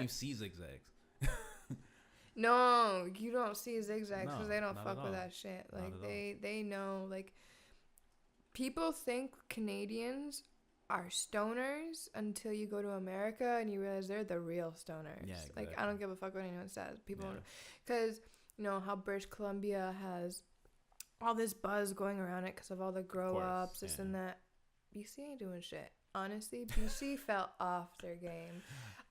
you see zigzags. No, you don't see zigzags because No, they don't not fuck at with all. that shit. Not Like at all. they know. Like people think Canadians are stoners until you go to America and you realize they're the real stoners. Yeah, exactly. Like I don't give a fuck what anyone says. People, Yeah. because you know how British Columbia has all this buzz going around it because of all the grow ups, this and that. BC ain't doing shit. Honestly, BC fell off their game.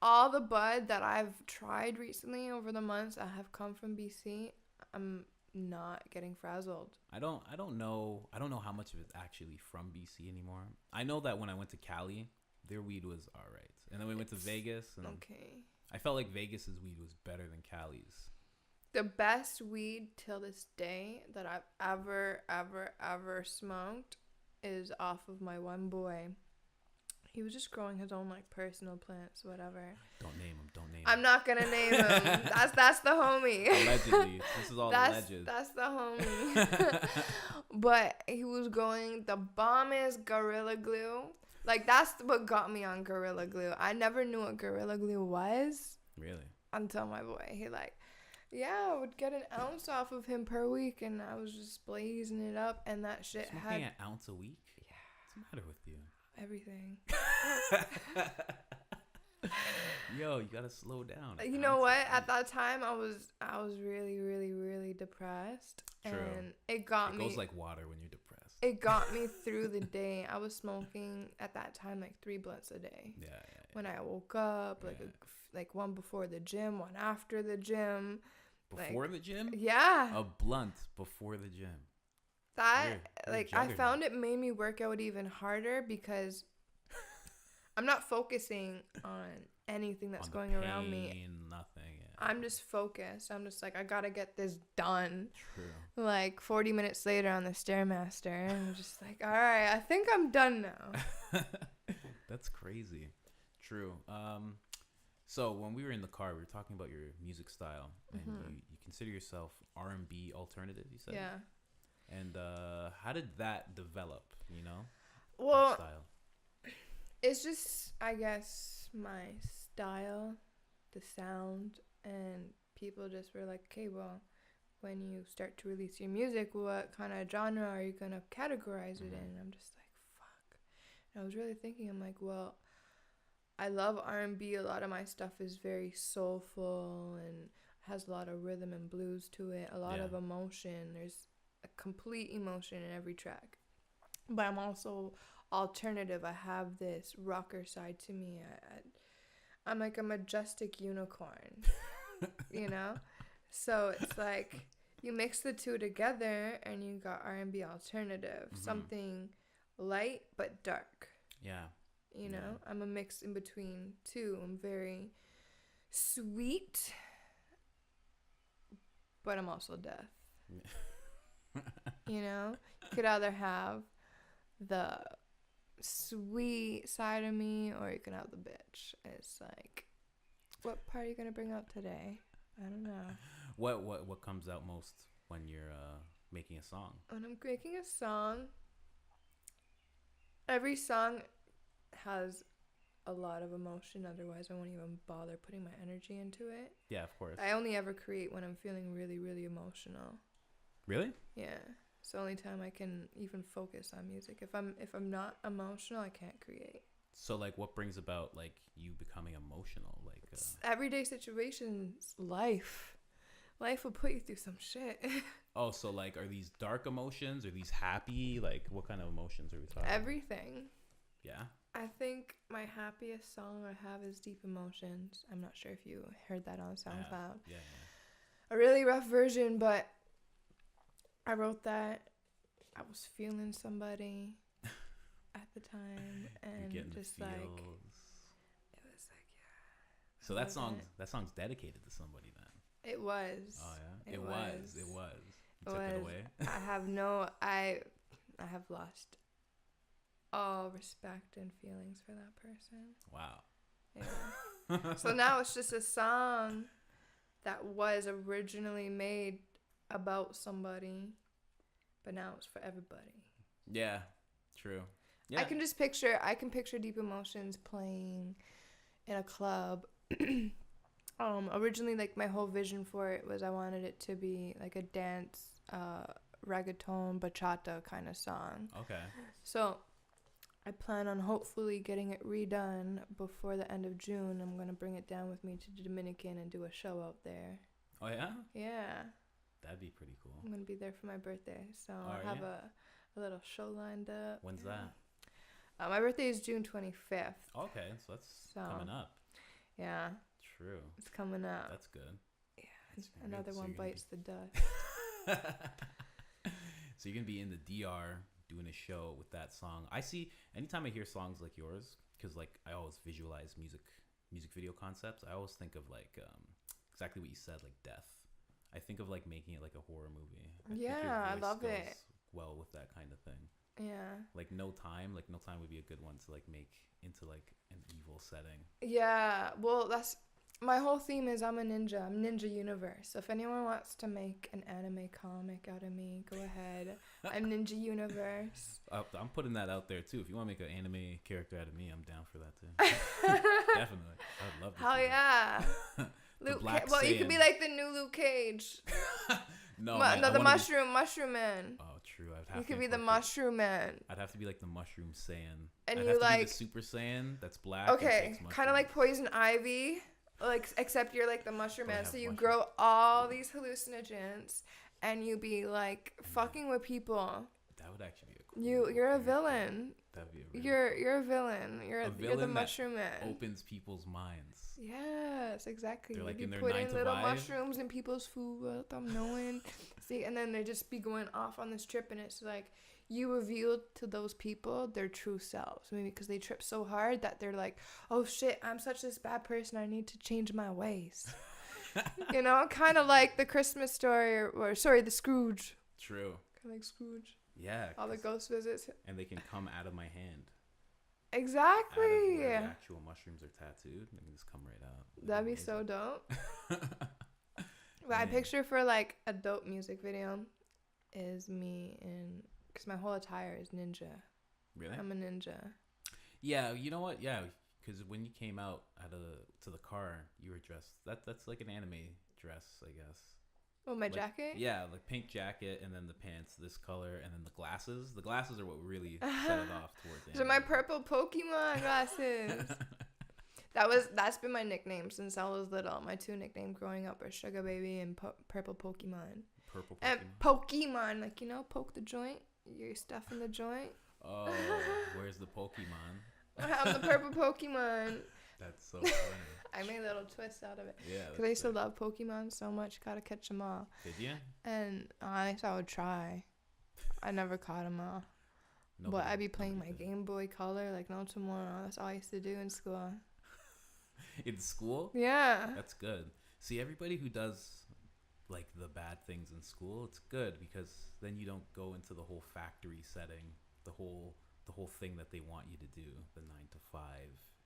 All the bud that I've tried recently over the months that have come from BC, I'm not getting frazzled. I don't know how much of it's actually from BC anymore. I know that when I went to Cali, their weed was alright. And then we went to Vegas and Okay. I felt like Vegas's weed was better than Cali's. The best weed till this day that I've ever smoked is off of my one boy. He was just growing his own like personal plants, whatever. Don't name him. I'm not gonna name him. That's the homie. Allegedly, this is all alleged. That's the homie. But he was growing the bombest Gorilla Glue. Like that's what got me on Gorilla Glue. I never knew what Gorilla Glue was. Really? Until my boy, he like, yeah, I would get an ounce off of him per week, and I was just blazing it up, and that shit Smoking an ounce a week? Yeah. What's the matter with you? Everything. Yo, you gotta slow down. You know what? At that time, I was really depressed. True. And it got me. It goes like water when you're depressed. It got me through the day. I was smoking at that time like 3 blunts a day. Yeah. When I woke up, like one before the gym, one after the gym. Before the gym? Yeah. A blunt before the gym. That I found it made me work out even harder because I'm not focusing on anything that's going around me. Nothing. Yeah. I'm just focused. I'm just like, I gotta get this done. True. Like 40 minutes later on the Stairmaster, and I'm just like, all right, I think I'm done now. That's crazy. True. So when we were in the car, we were talking about your music style, and you consider yourself R&B alternative. You said. Yeah. And how did that develop? You know. Well, style. It's just, I guess, my style, the sound, and people just were like, okay, well, when you start to release your music, what kind of genre are you going to categorize it in? And I'm just like, fuck. And I was really thinking, I'm like, well, I love R&B. A lot of my stuff is very soulful and has a lot of rhythm and blues to it, a lot of emotion. There's a complete emotion in every track. But I'm also alternative. I have this rocker side to me. I'm like a majestic unicorn, you know? So it's like you mix the two together and you got R&B alternative, something light but dark. Yeah. You know, I'm a mix in between two. I'm very sweet, but I'm also death. You know, you could either have the sweet side of me or you can have the bitch. It's like, what part are you gonna bring out today? I don't know. What comes out most when you're making a song? When I'm making a song, every song has a lot of emotion. Otherwise, I won't even bother putting my energy into it. Yeah, of course. I only ever create when I'm feeling really, really emotional. Really? Yeah. It's the only time I can even focus on music. If I'm not emotional, I can't create. So like, what brings about like you becoming emotional? Like everyday situations, life will put you through some shit. Oh, so like, are these dark emotions? Are these happy? Like, what kind of emotions are we talking? Everything. Yeah. I think my happiest song I have is Deep Emotions. I'm not sure if you heard that on SoundCloud. Yeah. A really rough version, but I wrote that. I was feeling somebody at the time, and just like it was like, yeah. So that song's dedicated to somebody then. It was. Oh yeah. It was. You took it away. I have lost all respect and feelings for that person. Wow. Yeah. So now it's just a song that was originally made about somebody, but now it's for everybody. Yeah, true. Yeah. I can picture Deep Emotions playing in a club Originally, like, my whole vision for it was I wanted it to be like a dance, reggaeton, bachata kind of song. Okay. So I plan on hopefully getting it redone before the end of June. I'm gonna bring it down with me to the Dominican and do a show out there. Oh yeah. Yeah. That'd be pretty cool. I'm gonna be there for my birthday, so Oh, I'll have a little show lined up. When's that? My birthday is June 25th. Okay, so that's coming up. Yeah. True. It's coming up. That's good. Yeah. That's Another good. So one you're bites the dust. So you're gonna be in the DR doing a show with that song. I see. Anytime I hear songs like yours, because like I always visualize music video concepts. I always think of like exactly what you said, like death. I think of like making it like a horror movie. I love goes it. Well, with that kind of thing. Yeah. Like No Time would be a good one to like make into like an evil setting. Yeah. Well, that's my whole theme is I'm a ninja. I'm Ninja Universe. So if anyone wants to make an anime comic out of me, go ahead. I'm Ninja Universe. I'm putting that out there too. If you want to make an anime character out of me, I'm down for that too. Definitely. I'd love to. Hell yeah. Well, you could be like the new Luke Cage. The mushroom man. Oh, true. I'd have you could be the mushroom man. I'd have to be like the mushroom Saiyan. And I'd you have to like be the Super Saiyan that's black. Okay, kind of like Poison Ivy, like except you're like the mushroom man. So you grow all these hallucinogens, and you be like fucking with people. That would actually be a cool. You're a villain. That'd be a really you're a villain. You're the mushroom man. Opens people's minds. Yes, exactly. They're like you in their putting 9 to little 5. mushrooms in people's food without them knowing. See, and then they just be going off on this trip, and it's like you reveal to those people their true selves. Maybe because they trip so hard that they're like, "Oh shit, I'm such this bad person. I need to change my ways." You know, kind of like the Christmas story, or the Scrooge. True. Kind of like Scrooge. Yeah. All the ghost visits. And they can come out of my hand. Exactly. Out of where the actual mushrooms are tattooed. They can just come right out. That'd be so dope. What I picture for like a dope music video is me in, because my whole attire is ninja. Really? I'm a ninja. Yeah, you know what? Yeah, because when you came out to the car, you were dressed. That's like an anime dress, I guess. Oh, my jacket? Yeah, like pink jacket, and then the pants this color, and then the glasses. The glasses are what really set it off towards anime. So my purple Pokemon glasses. That's been my nickname since I was little. My 2 nicknames growing up are Sugar Baby and Purple Pokemon. Purple Pokemon. And Pokemon, like, you know, poke the joint. You're stuffing the joint. Oh, where's the Pokemon? I'm the purple Pokemon. That's so funny. I made a little twist out of it. Yeah. Because I used to love Pokemon so much. Gotta catch them all. Did you? And honestly, I would try. I never caught them all. But I'd be playing my Game Boy Color like no tomorrow. That's all I used to do in school. In school? Yeah. That's good. See, everybody who does like the bad things in school, it's good because then you don't go into the whole factory setting, the whole thing that they want you to do, the 9 to 5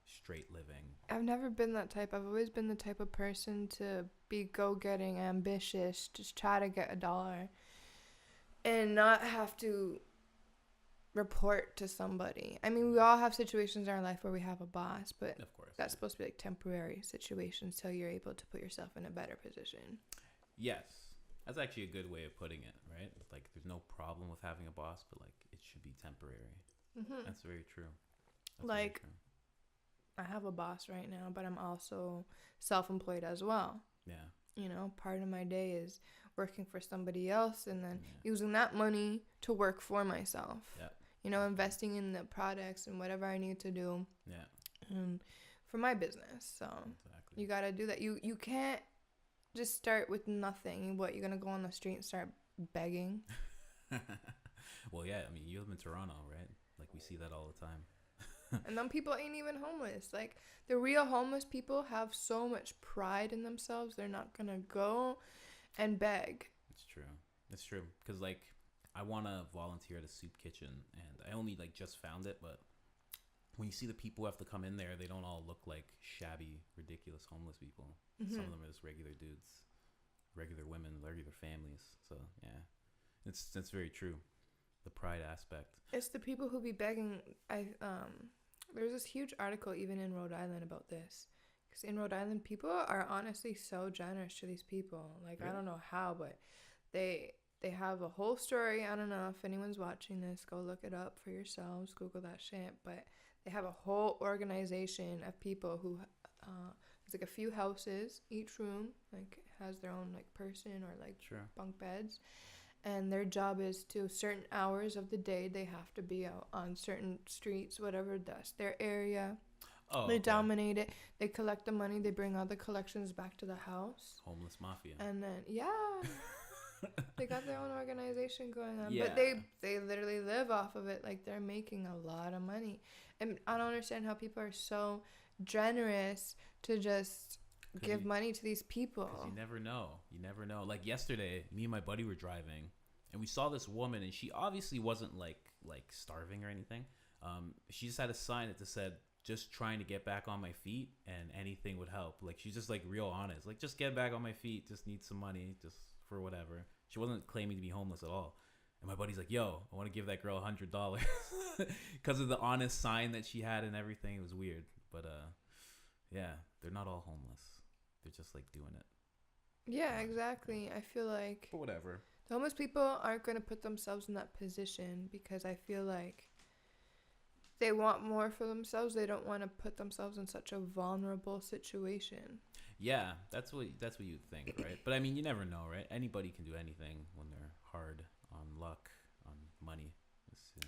straight living. I've never been that type. I've always been the type of person to be go-getting, ambitious, just try to get $1 and not have to report to somebody. I mean, we all have situations in our life where we have a boss, but of course, that's supposed to be like temporary situations till you're able to put yourself in a better position. Yes. That's actually a good way of putting it, right? Like, there's no problem with having a boss, but like it should be temporary. Mm-hmm. That's very true. Like, I have a boss right now, but I'm also self-employed as well. Yeah. You know, part of my day is working for somebody else and then using that money to work for myself. Yeah. You know, investing in the products and whatever I need to do. Yeah. And for my business. So exactly. You got to do that. You can't just start with nothing. What, you're going to go on the street and start begging? Well, yeah. I mean, you live in Toronto, right? Like, we see that all the time. And them people ain't even homeless. Like, the real homeless people have so much pride in themselves. They're not going to go and beg. It's true. It's true. Because, like, I want to volunteer at a soup kitchen. And I only, like, just found it. But when you see the people who have to come in there, they don't all look like shabby, ridiculous homeless people. Mm-hmm. Some of them are just regular dudes, regular women, regular families. So, yeah. It's very true. The pride aspect. It's the people who be begging. There's this huge article even in Rhode Island about this, Because in Rhode Island, people are honestly so generous to these people. Like, Really? I don't know how, but they have a whole story. I don't know if anyone's watching this. Go look it up for yourselves. Google that shit. But they have a whole organization of people who, it's like a few houses. Each room, like, has their own, like, person or, like, Sure. bunk beds. And their job is to certain hours of the day, they have to be out on certain streets, whatever, that's their area. Oh, They okay. dominate it. They collect the money. They bring all the collections back to the house. Homeless mafia. And then, yeah, they got their own organization going on. Yeah. But they literally live off of it. Like, they're making a lot of money. And I don't understand how people are so generous to just give money to these people. Because you never know. You never know. Like yesterday, me and my buddy were driving, and we saw this woman, and she obviously wasn't like starving or anything. She just had a sign that said, "Just trying to get back on my feet, and anything would help." Like, she's just like real honest. Like, just get back on my feet. Just need some money, just for whatever. She wasn't claiming to be homeless at all. And my buddy's like, "Yo, I want to give that girl $100," because of the honest sign that she had and everything. It was weird, but yeah, they're not all homeless. They're just like doing it. Yeah, exactly. I feel like But whatever. the homeless people aren't going to put themselves in that position because I feel like they want more for themselves. They don't want to put themselves in such a vulnerable situation. Yeah, that's what you think, right? But I mean, you never know, right? Anybody can do anything when they're hard on luck, on money.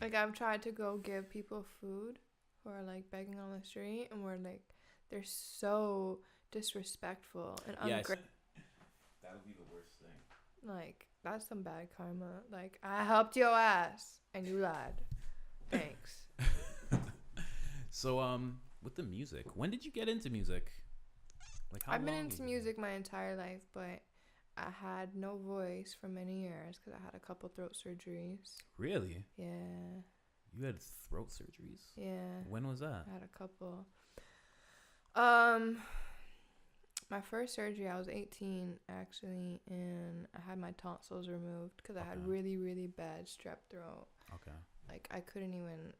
Like, I've tried to go give people food who are like begging on the street, and we're like, they're so disrespectful and ungrateful. That would be the worst thing. Like, that's some bad karma. Like, I helped your ass and you lied. Thanks. So, with the music, when did you get into music? Like, how I've been long into did you- music my entire life, but I had no voice for many years because I had a couple throat surgeries. Really? Yeah. You had throat surgeries? Yeah. When was that? I had a couple. My first surgery, I was 18 actually, and I had my tonsils removed because I had Okay. really, really bad strep throat. Okay. Like, I couldn't even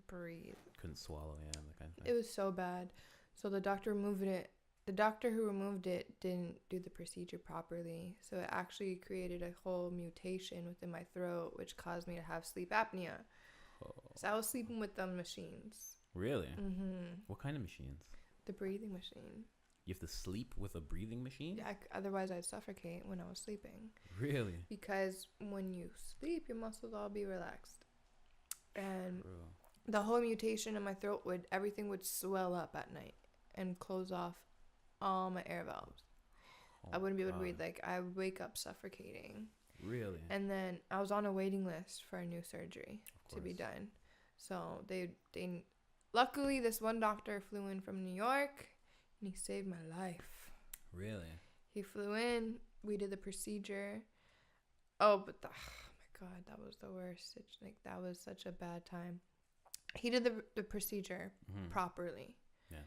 breathe. Couldn't swallow, yeah, that kind of thing. It was so bad. So the doctor removed it. The doctor who removed it didn't do the procedure properly. So it actually created a whole mutation within my throat, which caused me to have sleep apnea. Oh. So I was sleeping with the machines. Really? Mm-hmm. What kind of machines? The breathing machine. You have to sleep with a breathing machine? Yeah, otherwise I'd suffocate when I was sleeping. Really? Because when you sleep, your muscles all be relaxed. And True. the whole mutation in my throat everything would swell up at night and close off all my air valves. Oh I wouldn't be able God. to breathe. Like, I would wake up suffocating. Really? And then I was on a waiting list for a new surgery Of to be course. done. So they luckily this one doctor flew in from New York and he saved my life. Really? He flew in, we did the procedure. Oh my God, that was the worst. That was such a bad time. He did the procedure properly. Yeah.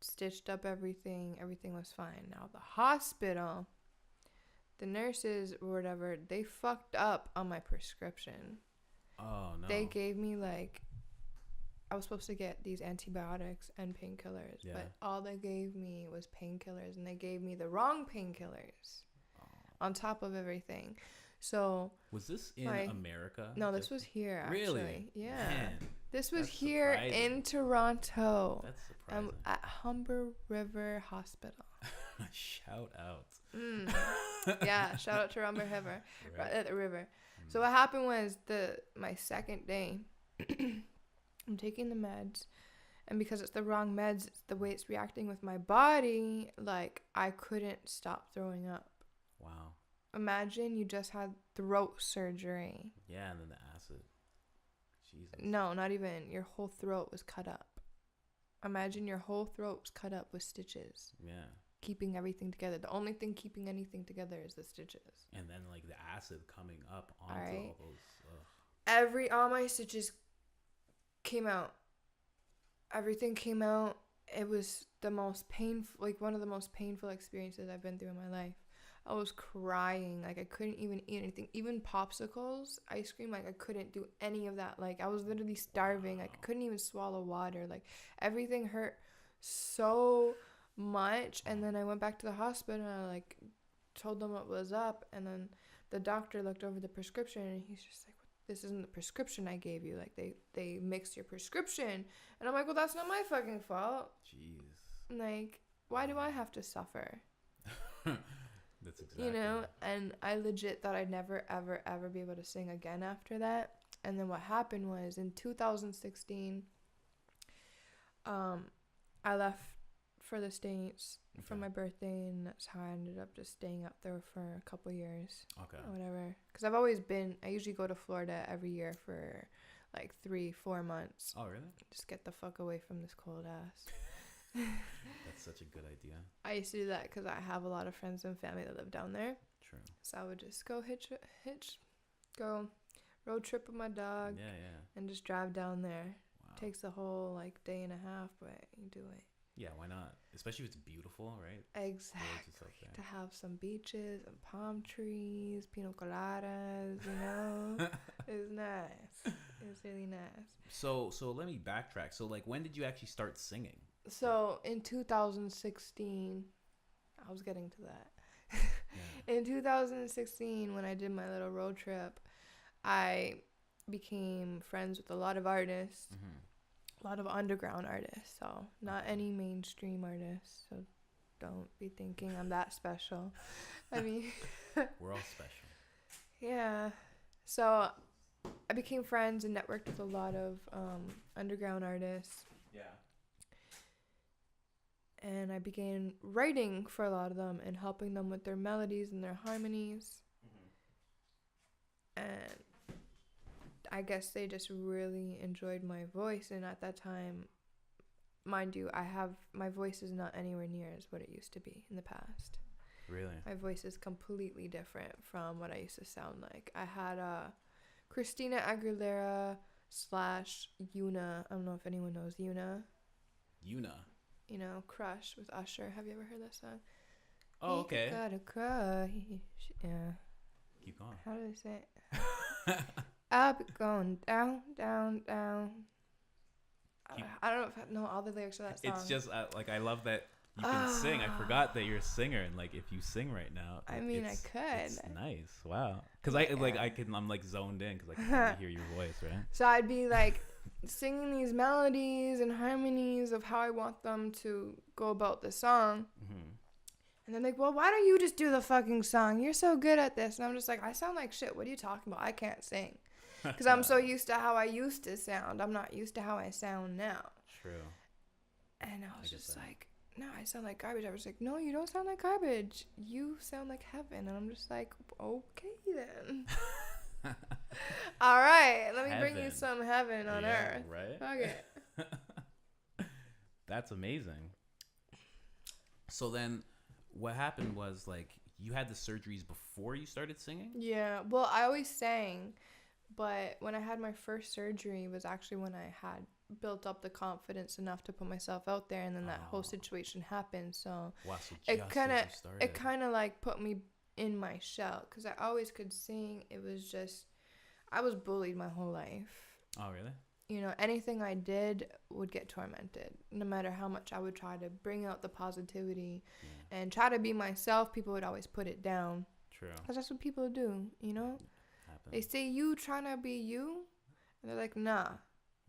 Stitched up everything was fine. Now the hospital, the nurses or whatever, they fucked up on my prescription. Oh no. They gave me I was supposed to get these antibiotics and painkillers, Yeah. but all they gave me was painkillers, and they gave me the wrong painkillers on top of everything. So was this in America? no, this was here actually. Really? Yeah. Man, This was that's here surprising. in Toronto. That's surprising. At Humber River Hospital. Shout out. Yeah, shout out to Humber River. Right. At the river. So what happened was my second day, I'm taking the meds, and because it's the wrong meds, it's the way it's reacting with my body, like, I couldn't stop throwing up. Wow. Imagine you just had throat surgery. Yeah, and then the acid. Jesus. No, not even. Your whole throat was cut up. Imagine your whole throat was cut up with stitches. Yeah. Keeping everything together. The only thing keeping anything together is the stitches. And then like the acid coming up onto Alright. all those. All my stitches came out. Everything came out. It was the most painful, one of the most painful experiences I've been through in my life. I was crying. Like, I couldn't even eat anything. Even popsicles, ice cream, I couldn't do any of that. I was literally starving. I couldn't even swallow water. Everything hurt so much. And then I went back to the hospital and I like told them what was up. And then the doctor looked over the prescription and he's just like, this isn't the prescription I gave you. Like they mixed your prescription. And I'm like, well, that's not my fucking fault. Jeez. Like, why do I have to suffer? That's exactly. You know, and I legit thought I'd never, ever, ever be able to sing again after that. And then what happened was in 2016, I left for the States for my birthday, and that's how I ended up just staying up there for a couple years. Okay. Or whatever. Because I usually go to Florida every year for like 3-4 months. Oh, really? Just get the fuck away from this cold ass. That's such a good idea. I used to do that because I have a lot of friends and family that live down there. True. So I would just go go road trip with my dog. Yeah, yeah. And just drive down there. Wow. Takes a whole like day and a half, but you do it. Yeah, why not? Especially if it's beautiful, right? Exactly. To have some beaches and palm trees, pina coladas, you know. It's nice. It's really nice. So let me backtrack. So like, when did you actually start singing? So in 2016, I was getting to that. Yeah. In 2016, when I did my little road trip, I became friends with a lot of artists, a lot of underground artists. So not any mainstream artists. So don't be thinking I'm that special. I mean, we're all special. Yeah. So I became friends and networked with a lot of underground artists. Yeah. And I began writing for a lot of them and helping them with their melodies and their harmonies. And I guess they just really enjoyed my voice. And at that time, mind you, my voice is not anywhere near as what it used to be in the past. Really? My voice is completely different from what I used to sound like. I had Christina Aguilera / Yuna. I don't know if anyone knows Yuna. Yuna. You know, Crush with Usher. Have you ever heard that song? Oh, okay. Got a crush. Yeah. Keep going. How do I say it? I'll be going down, down, down. I don't know if I know all the lyrics of that song. It's just like, I love that you can sing. I forgot that you're a singer, and like, if you sing right now, I mean, I could. It's nice. Wow. Because I'm like zoned in because I can really hear your voice, right? So I'd be like singing these melodies and harmonies of how I want them to go about the song. And they're like, well, why don't you just do the fucking song? You're so good at this. And I'm just like, I sound like shit. What are you talking about? I can't sing. Because I'm so used to how I used to sound. I'm not used to how I sound now. True. And I was just like, no, I sound like garbage. I was like, no, you don't sound like garbage. You sound like heaven. And I'm just like, okay then. All right, let me bring you some heaven on earth. Right? Okay. That's amazing. So then what happened was, like, you had the surgeries before you started singing? Yeah, well, I always sang, but when I had my first surgery was actually when I had built up the confidence enough to put myself out there, and then that whole situation happened. So, wow, so it kind of like put me in my shell, because I always could sing. It was just, I was bullied my whole life. Oh, really? You know, anything I did would get tormented. No matter how much I would try to bring out the positivity and try to be myself, people would always put it down. True. Because that's what people do, you know? They say, you trying to be you? And they're like, nah.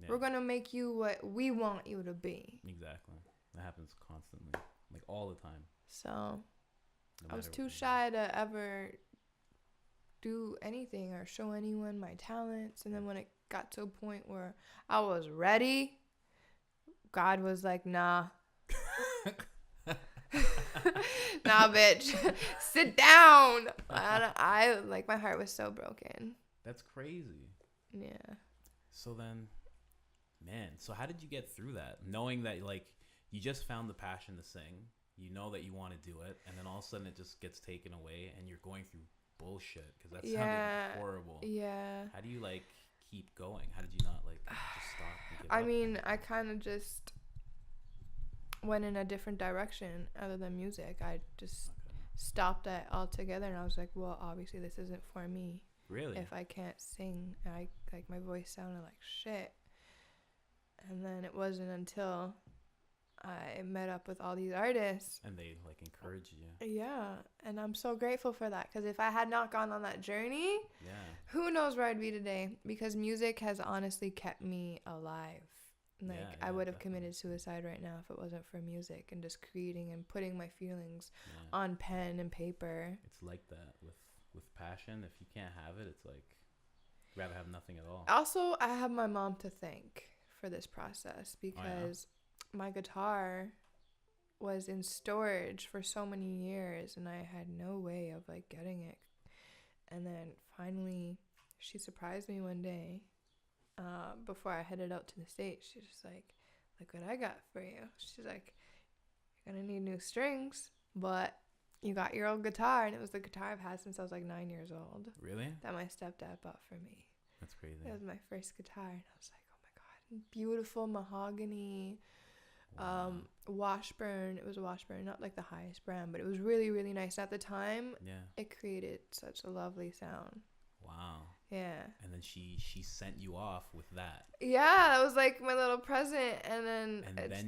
Yeah. We're going to make you what we want you to be. Exactly. That happens constantly. Like, all the time. So, I was too shy to ever do anything or show anyone my talents. And then when it got to a point where I was ready, God was like, nah. Nah, bitch. Sit down. I like, my heart was so broken. That's crazy. Yeah. So then, man, so how did you get through that? Knowing that, like, you just found the passion to sing, you know that you want to do it, and then all of a sudden it just gets taken away and you're going through bullshit, because that sounded horrible. Yeah. How do you, like, keep going? How did you not, like, just stop and give I up? mean, I kind of just went in a different direction other than music. I just stopped that altogether, and I was like, well, obviously this isn't for me. Really? If I can't sing, like, my voice sounded like shit. And then it wasn't until I met up with all these artists. And they like encouraged you. Yeah, and I'm so grateful for that, because if I had not gone on that journey, who knows where I'd be today, because music has honestly kept me alive. Like, I would have committed suicide right now if it wasn't for music and just creating and putting my feelings on pen and paper. It's like that with passion. If you can't have it, it's like rather have nothing at all. Also, I have my mom to thank for this process, because my guitar was in storage for so many years and I had no way of like getting it. And then finally she surprised me one day before I headed out to the States. She's just like, look what I got for you. She's like, you're gonna need new strings, but you got your old guitar. And it was the guitar I've had since I was like 9 years old. Really? That my stepdad bought for me. That's crazy. It was my first guitar, and I was like, oh my god, beautiful mahogany. Washburn. It was a Washburn, not like the highest brand, but it was really, really nice. At the time, it created such a lovely sound. Wow. Yeah. And then she sent you off with that. Yeah, that was like my little present. And then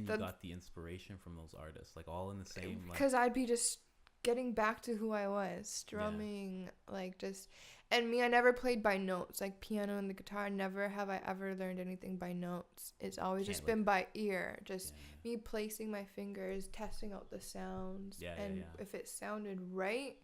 you got the inspiration from those artists, like all in the same. Because I'd be just getting back to who I was, strumming, like just. And me, I never played by notes, like piano and the guitar. Never have I ever learned anything by notes. It's always just been by ear. Just me placing my fingers, testing out the sounds. If it sounded right,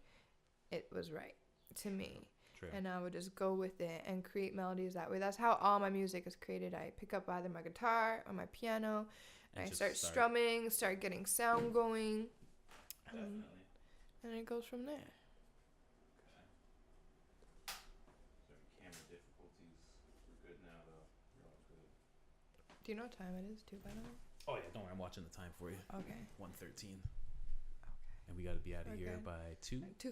it was right to me. True. And I would just go with it and create melodies that way. That's how all my music is created. I pick up either my guitar or my piano. And I start strumming, start getting sound going. Definitely. And it goes from there. Do you know what time it is, too, by the way? Oh, yeah. Don't worry. I'm watching the time for you. Okay. 1:13. Okay. And we got to be out of here by 2? 2:15. 2:15. All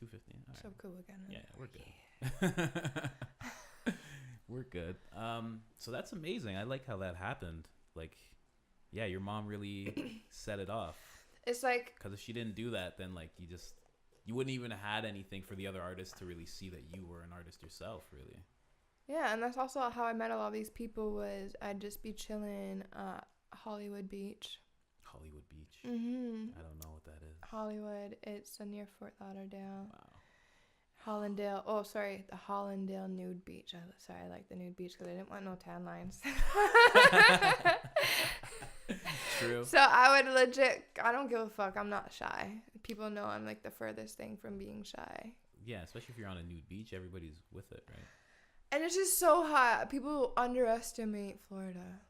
right. So cool again. Yeah, we're good. We're good. So that's amazing. I like how that happened. Like, yeah, your mom really set it off. It's like... Because if she didn't do that, then, like, you wouldn't even have had anything for the other artists to really see that you were an artist yourself, really. Yeah, and that's also how I met a lot of these people. Was I'd just be chilling at Hollywood Beach. Hollywood Beach? Mm-hmm. I don't know what that is. Hollywood. It's near Fort Lauderdale. Wow. Hollandale. Oh, sorry. The Hollandale Nude Beach. I like the nude beach because I didn't want no tan lines. True. So I would legit... I don't give a fuck. I'm not shy. People know I'm like the furthest thing from being shy. Yeah, especially if you're on a nude beach. Everybody's with it, right? And it's just so hot. People underestimate Florida.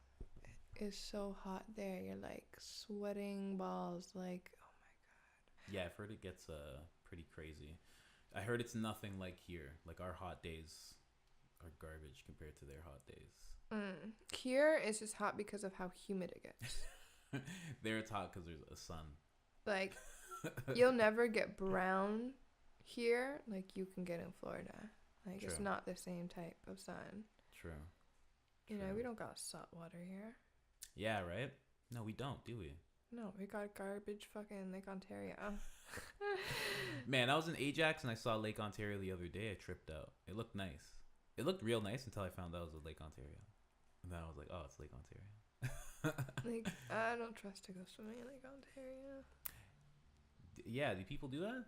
It's so hot there. You're like sweating balls. Like, oh my god. Yeah, I've heard it gets pretty crazy. I heard it's nothing like here. Like our hot days are garbage compared to their hot days. Here it's just hot because of how humid it gets. There it's hot because there's a sun. Like, you'll never get brown here like you can get in Florida. Like, True. It's not the same type of sun. True. You know, we don't got salt water here. Yeah, right? No, we don't, do we? No, we got garbage fucking Lake Ontario. Man, I was in Ajax and I saw Lake Ontario the other day. I tripped out. It looked nice. It looked real nice until I found out it was Lake Ontario. And then I was like, oh, it's Lake Ontario. Like, I don't trust to go swimming in Lake Ontario. Yeah, do people do that?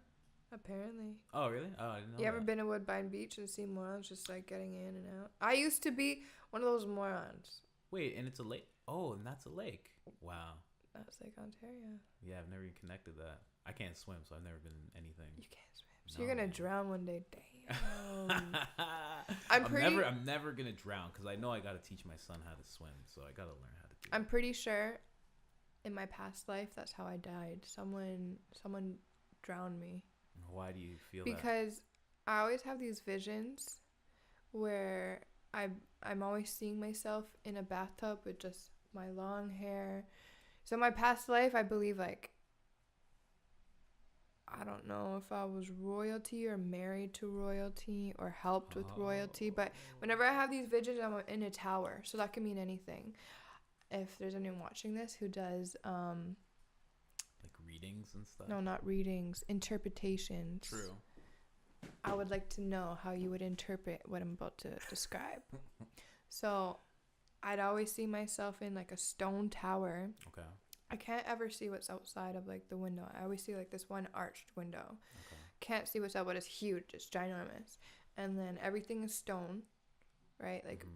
Apparently. Oh, really? Oh, I didn't know. You ever been to Woodbine Beach and seen morons just like getting in and out? I used to be one of those morons. Wait, and it's a lake? Oh, and that's a lake. Wow. That's Lake Ontario. Yeah, I've never even connected that. I can't swim, so I've never been in anything. You can't swim. So you're going to drown one day. Damn. I'm never going to drown because I know I got to teach my son how to swim, so I got to learn how to do it. I'm pretty sure in my past life that's how I died. Someone drowned me. Why do you feel that? Because I always have these visions where I'm always seeing myself in a bathtub with just my long hair. So in my past life, I believe, like, I don't know if I was royalty or married to royalty or helped with royalty. But whenever I have these visions, I'm in a tower. So that can mean anything. If there's anyone watching this who does... like readings and stuff? No, not readings. Interpretations. True. I would like to know how you would interpret what I'm about to describe. So I'd always see myself in like a stone tower. Okay. I can't ever see what's outside of like the window. I always see like this one arched window. Okay. Can't see what's out, but it's huge. It's ginormous. And then everything is stone, right? Like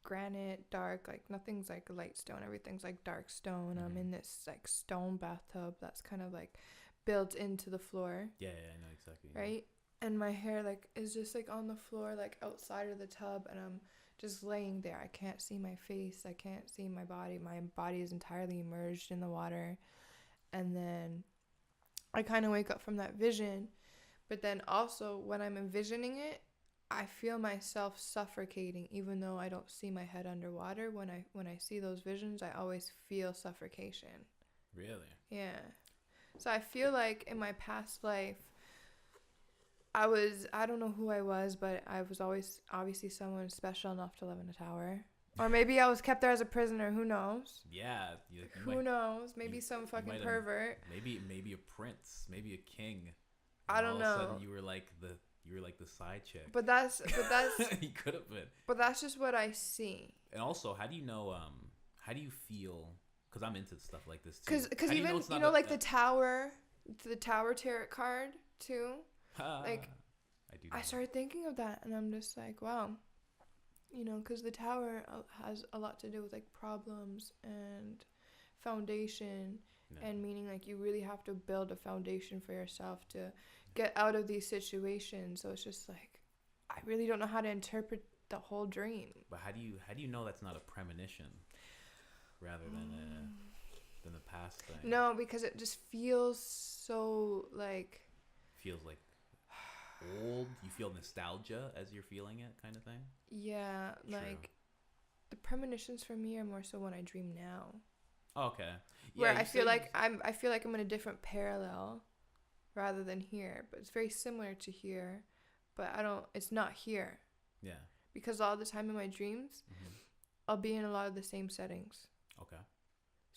granite, dark. Like nothing's like light stone. Everything's like dark stone. I'm in this like stone bathtub that's kind of like built into the floor. Yeah, I know exactly. Right? And my hair like is just like on the floor, like outside of the tub, and I'm just laying there. I can't see my face. I can't see my body. My body is entirely immersed in the water. And then I kind of wake up from that vision. But then also when I'm envisioning it, I feel myself suffocating, even though I don't see my head underwater. When I see those visions, I always feel suffocation. Really? Yeah. So I feel like in my past life, I don't know who I was, but I was always obviously someone special enough to live in a tower. Or maybe I was kept there as a prisoner. Who knows? Yeah. Who knows? Maybe some fucking pervert. Maybe a prince. Maybe a king. I don't know. All of a sudden you were like the side chick. But that's you could have been. But that's just what I see. And also, how do you know? How do you feel? Because I'm into stuff like this too. Because even you know like the tower tarot card too. Like, I started thinking of that, and I'm just like, wow, you know, because the tower has a lot to do with like problems and foundation, and meaning like you really have to build a foundation for yourself to get out of these situations. So it's just like, I really don't know how to interpret the whole dream. But how do you know that's not a premonition, rather than the past thing? No, because it just feels so like. Feels like. Old, you feel nostalgia as you're feeling it, kind of thing. Yeah, True. like the premonitions for me are more so when I dream now. Okay. Yeah, where I feel like I'm in a different parallel rather than here, but it's very similar to here, but it's not here. Yeah. Because all the time in my dreams, I'll be in a lot of the same settings. Okay.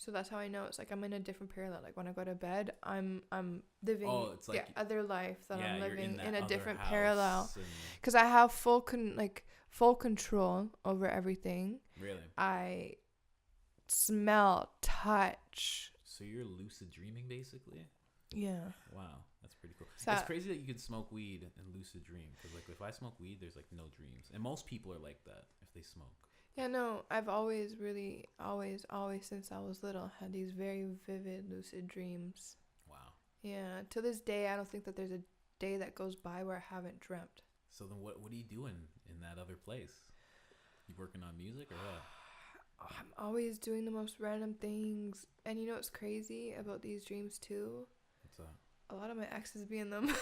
So that's how I know it's like I'm in a different parallel. Like when I go to bed, I'm living the other life that I'm living in a different parallel. Because I have full control over everything. Really? I smell, touch. So you're lucid dreaming basically? Yeah. Wow, that's pretty cool. So it's crazy that you can smoke weed and lucid dream. Because like if I smoke weed, there's like no dreams. And most people are like that if they smoke. Yeah, no, I've always since I was little had these very vivid lucid dreams. Wow. Yeah, to this day I don't think that there's a day that goes by where I haven't dreamt. So then what are you doing in that other place? You working on music or what? I'm always doing the most random things. And you know what's crazy about these dreams too? What's that? A lot of my exes be in them.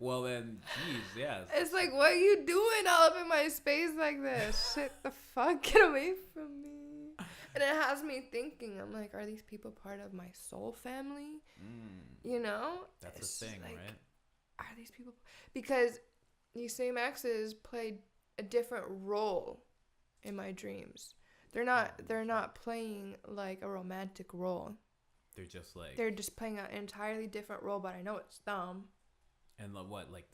Well then, geez, yeah. It's like, what are you doing all up in my space like this? Shit, the fuck, get away from me. And it has me thinking, I'm like, are these people part of my soul family? You know? That's a thing, like, right? Are these people? Because these same exes played a different role in my dreams. They're not playing like a romantic role. They're just playing an entirely different role, but I know it's them. And like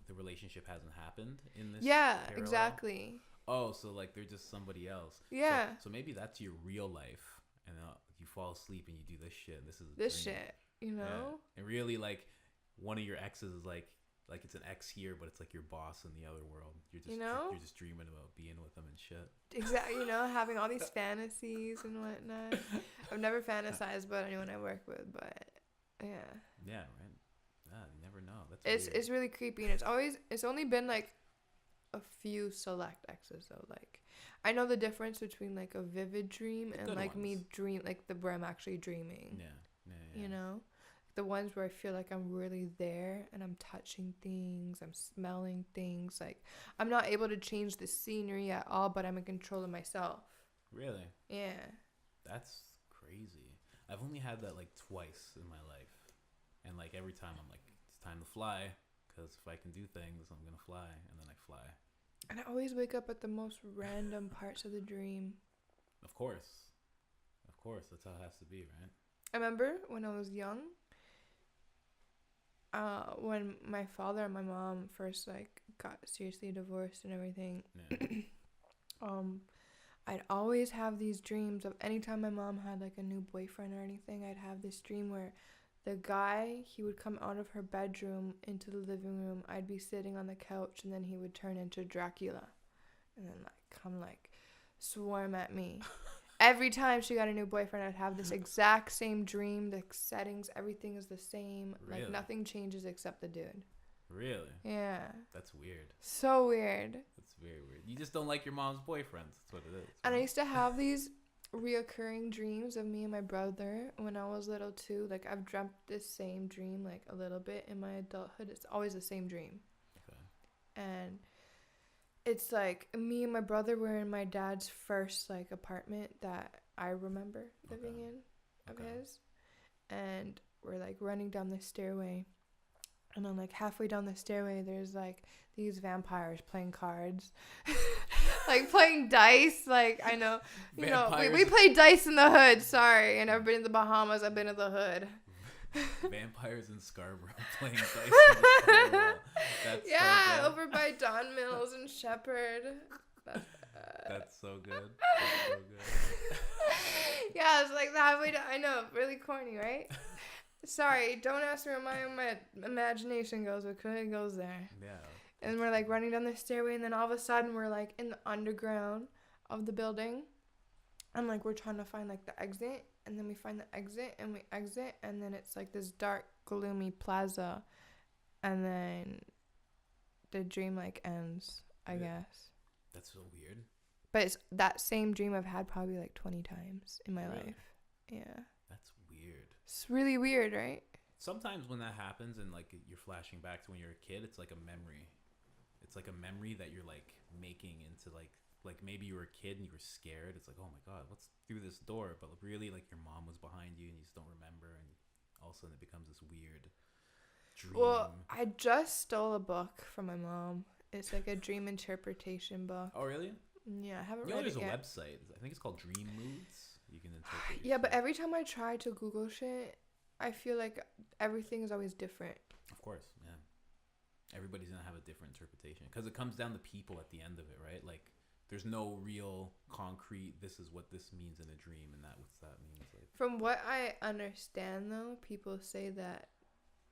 the relationship hasn't happened in this? Yeah, parallel? Exactly. Oh, so like they're just somebody else. Yeah. So maybe that's your real life, and you fall asleep and you do this shit. And this shit, you know. Yeah. And really, like one of your exes is like it's an ex here, but it's like your boss in the other world. You're just dreaming about being with them and shit. Exactly. You know, having all these fantasies and whatnot. I've never fantasized about anyone I work with, but yeah. Yeah. Right. You never know. It's really creepy, and it's only been like a few select exes though. Like I know the difference between like a vivid dream and like me dream like where I'm actually dreaming. Yeah. You know, the ones where I feel like I'm really there and I'm touching things, I'm smelling things. Like I'm not able to change the scenery at all, but I'm in control of myself. Really? Yeah. That's crazy. I've only had that like twice in my life. And like every time I'm like, it's time to fly, because if I can do things, I'm gonna fly, and then I fly. And I always wake up at the most random parts of the dream. Of course, that's how it has to be, right? I remember when I was young, when my father and my mom first like got seriously divorced and everything. Yeah. I'd always have these dreams of anytime my mom had like a new boyfriend or anything, I'd have this dream where the guy, he would come out of her bedroom into the living room. I'd be sitting on the couch, and then he would turn into Dracula and then like come like swarm at me. Every time she got a new boyfriend, I'd have this exact same dream. The settings, everything is the same. Really? Like nothing changes except the dude. Really? Yeah. That's weird. So weird. That's very weird. You just don't like your mom's boyfriends. That's what it is. And I used to have these reoccurring dreams of me and my brother when I was little too. Like I've dreamt this same dream like a little bit in my adulthood. It's always the same dream. Okay. And it's like me and my brother were in my dad's first like apartment that I remember living in of his. And we're like running down the stairway. And then like halfway down the stairway, there's like these vampires playing cards, like playing dice. Like I know, you know, we play dice in the hood. Sorry, and I've been in the Bahamas. I've been in the hood. Vampires in Scarborough playing dice in the stairwell. That's yeah, so over by Don Mills and Shepherd. That's so good. That's so good. Yeah, it's like halfway down. I know, really corny, right? Sorry, don't ask me where my imagination goes, but it goes there. Yeah. And we're like running down the stairway, and then all of a sudden we're like in the underground of the building. And like we're trying to find like the exit, and then we find the exit and we exit, and then it's like this dark, gloomy plaza. And then the dream like ends, I guess. That's so weird. But it's that same dream I've had probably like 20 times in my life. Yeah. That's weird. It's really weird, right? Sometimes when that happens and like you're flashing back to when you're a kid, it's like a memory. It's like a memory that you're like making into like maybe you were a kid and you were scared. It's like, oh my God, what's through this door? But really like your mom was behind you and you just don't remember, and all of a sudden it becomes this weird dream. Well, I just stole a book from my mom. It's like a dream interpretation book. Oh, really? Yeah, I haven't read it yet. There's a website. I think it's called Dream Moods. You can interpret. Yeah, but every time I try to Google shit, I feel like everything is always different. Of course, yeah. Everybody's gonna have a different interpretation because it comes down to people at the end of it, right? Like, there's no real concrete. This is what this means in a dream, and that what's that means. Like, from what I understand, though, people say that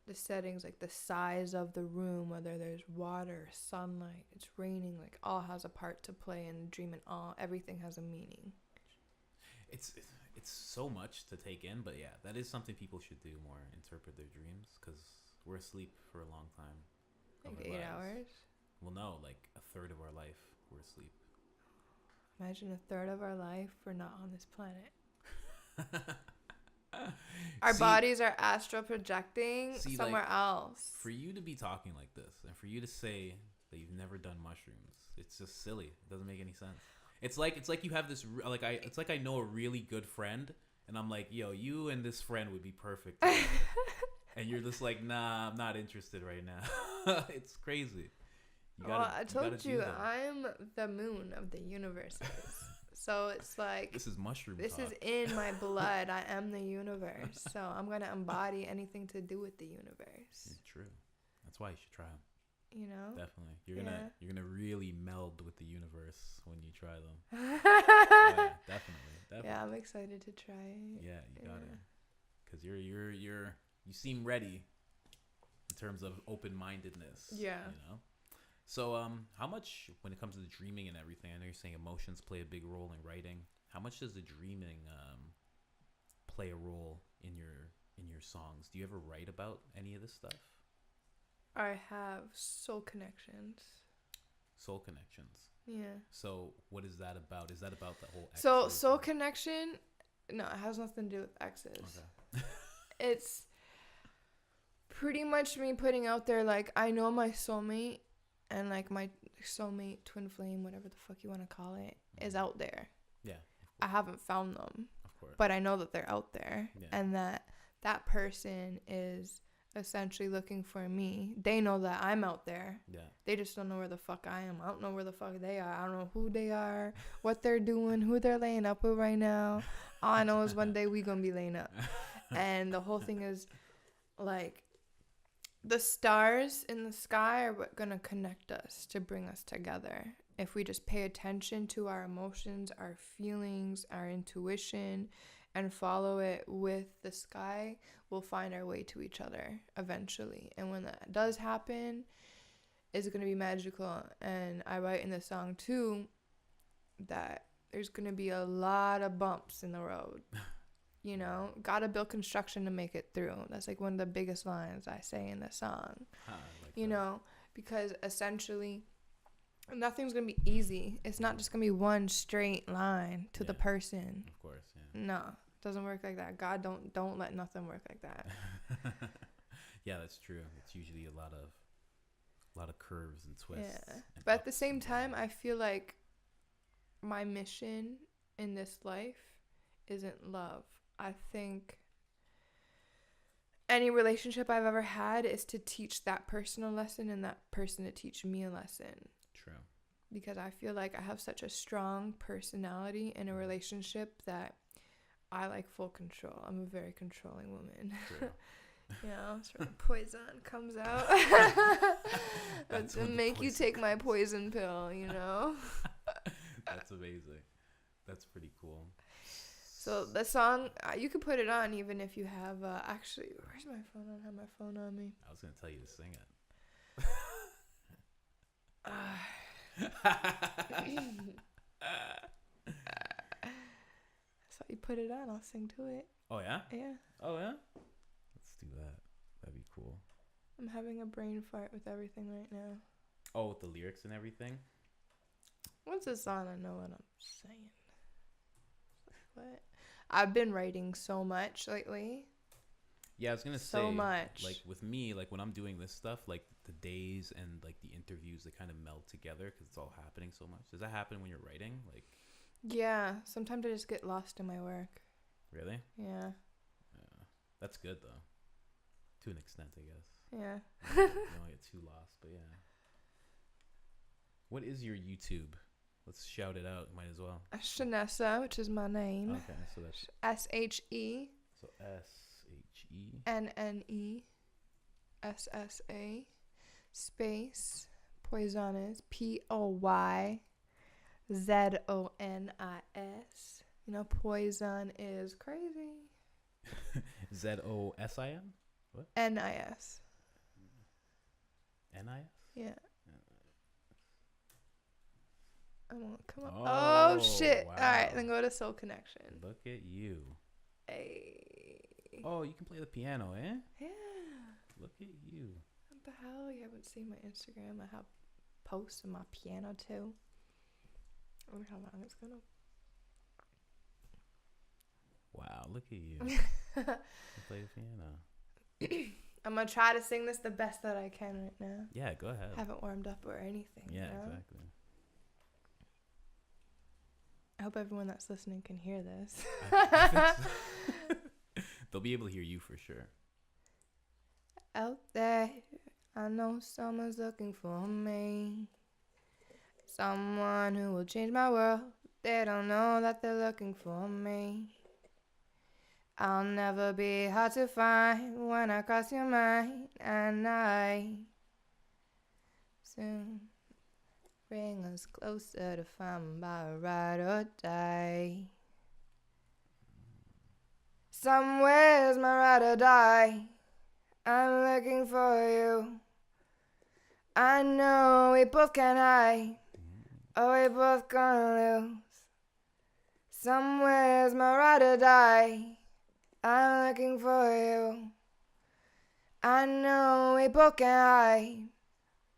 the settings, like the size of the room, whether there's water, sunlight, it's raining, like all has a part to play in the dream, and all everything has a meaning. It's so much to take in, but yeah, that is something people should do more, interpret their dreams, because we're asleep for a long time. Like 8 hours? Well, no, like a third of our life we're asleep. Imagine a third of our life we're not on this planet. Our bodies are astral projecting somewhere else. For you to be talking like this, and for you to say that you've never done mushrooms, it's just silly. It doesn't make any sense. It's like you have this it's like I know a really good friend, and I'm like, yo, you and this friend would be perfect. And you're just like, nah, I'm not interested right now. It's crazy. I told you I'm the moon of the universe. So it's like this is mushroom This talk. is in my blood. I am the universe. So I'm gonna embody anything to do with the universe. True. That's why you should try them. You know? Definitely. You're gonna really meld with the universe when you try them. Yeah, definitely. Yeah, I'm excited to try it. Yeah, you got it. Because you seem ready in terms of open-mindedness. Yeah. You know. So, how much, when it comes to the dreaming and everything, I know you're saying emotions play a big role in writing. How much does the dreaming play a role in your songs? Do you ever write about any of this stuff? I have soul connections. Soul connections. Yeah. So, what is that about? Is that about the whole? So, soul connection, no, it has nothing to do with exes. Okay. It's pretty much me putting out there, like, I know my soulmate. And, like, my soulmate, twin flame, whatever the fuck you want to call it, is out there. Yeah. I haven't found them. Of course. But I know that they're out there. Yeah. And that person is essentially looking for me. They know that I'm out there. Yeah. They just don't know where the fuck I am. I don't know where the fuck they are. I don't know who they are, what they're doing, who they're laying up with right now. All I know is one day we gonna be laying up. And the whole thing is, like, the stars in the sky are what gonna connect us to bring us together, if we just pay attention to our emotions, our feelings, our intuition, and follow it with the sky, we'll find our way to each other eventually. And when that does happen, it's going to be magical. And I write in the song too that there's going to be a lot of bumps in the road. You know, gotta build construction to make it through. That's like one of the biggest lines I say in the song. You know, because essentially nothing's gonna be easy. It's not just gonna be one straight line to the person. Of course, yeah. No, it doesn't work like that. God don't let nothing work like that. Yeah, that's true. It's usually a lot of curves and twists. Yeah. But at the same time, I feel like my mission in this life isn't love. I think any relationship I've ever had is to teach that person a lesson and that person to teach me a lesson. True. Because I feel like I have such a strong personality in a relationship that I like full control. I'm a very controlling woman. True. You know, that's where the poison comes out. That's to make you take my poison pill, you know? That's amazing. That's pretty cool. So the song, you could put it on even if you have, actually, where's my phone? I don't have my phone on me. I was going to tell you to sing it. So you put it on, I'll sing to it. Oh, yeah? Yeah. Oh, yeah? Let's do that. That'd be cool. I'm having a brain fart with everything right now. Oh, with the lyrics and everything? Once it's on, I know what I'm saying. What? I've been writing so much lately. Yeah, I was going to say. So much. Like, with me, like, when I'm doing this stuff, like, the days and, like, the interviews, they kind of meld together because it's all happening so much. Does that happen when you're writing? Like. Yeah. Sometimes I just get lost in my work. Really? Yeah. That's good, though. To an extent, I guess. Yeah. You don't get too lost, but yeah. What is your YouTube? Let's shout it out. Might as well. Shenessa, which is my name. Okay, so that's SHE. So SHE. NNE. SSA. Space. Poyzonis. POYZONIS. You know, poison is crazy. ZOSIN? What? NIS. NIS? Yeah. Come on. Oh, shit. wow. All right, then go to Soul Connection. Look at you. Hey. Oh, you can play the piano, eh? Yeah. Look at you. What the hell? You haven't seen my Instagram. I have posts of my piano too. I wonder how long it's gonna. Wow, look at you. You play the piano. I'm gonna try to sing this the best that I can right now. Yeah, go ahead. I haven't warmed up or anything. Yeah, you know? exactly. I hope everyone that's listening can hear this. I think so. They'll be able to hear you for sure. Out there, I know someone's looking for me. Someone who will change my world. They don't know that they're looking for me. I'll never be hard to find when I cross your mind, and I soon bring us closer to find my ride or die. Somewhere's my ride or die. I'm looking for you. I know we both can hide, or we both gonna lose. Somewhere's my ride or die. I'm looking for you. I know we both can hide,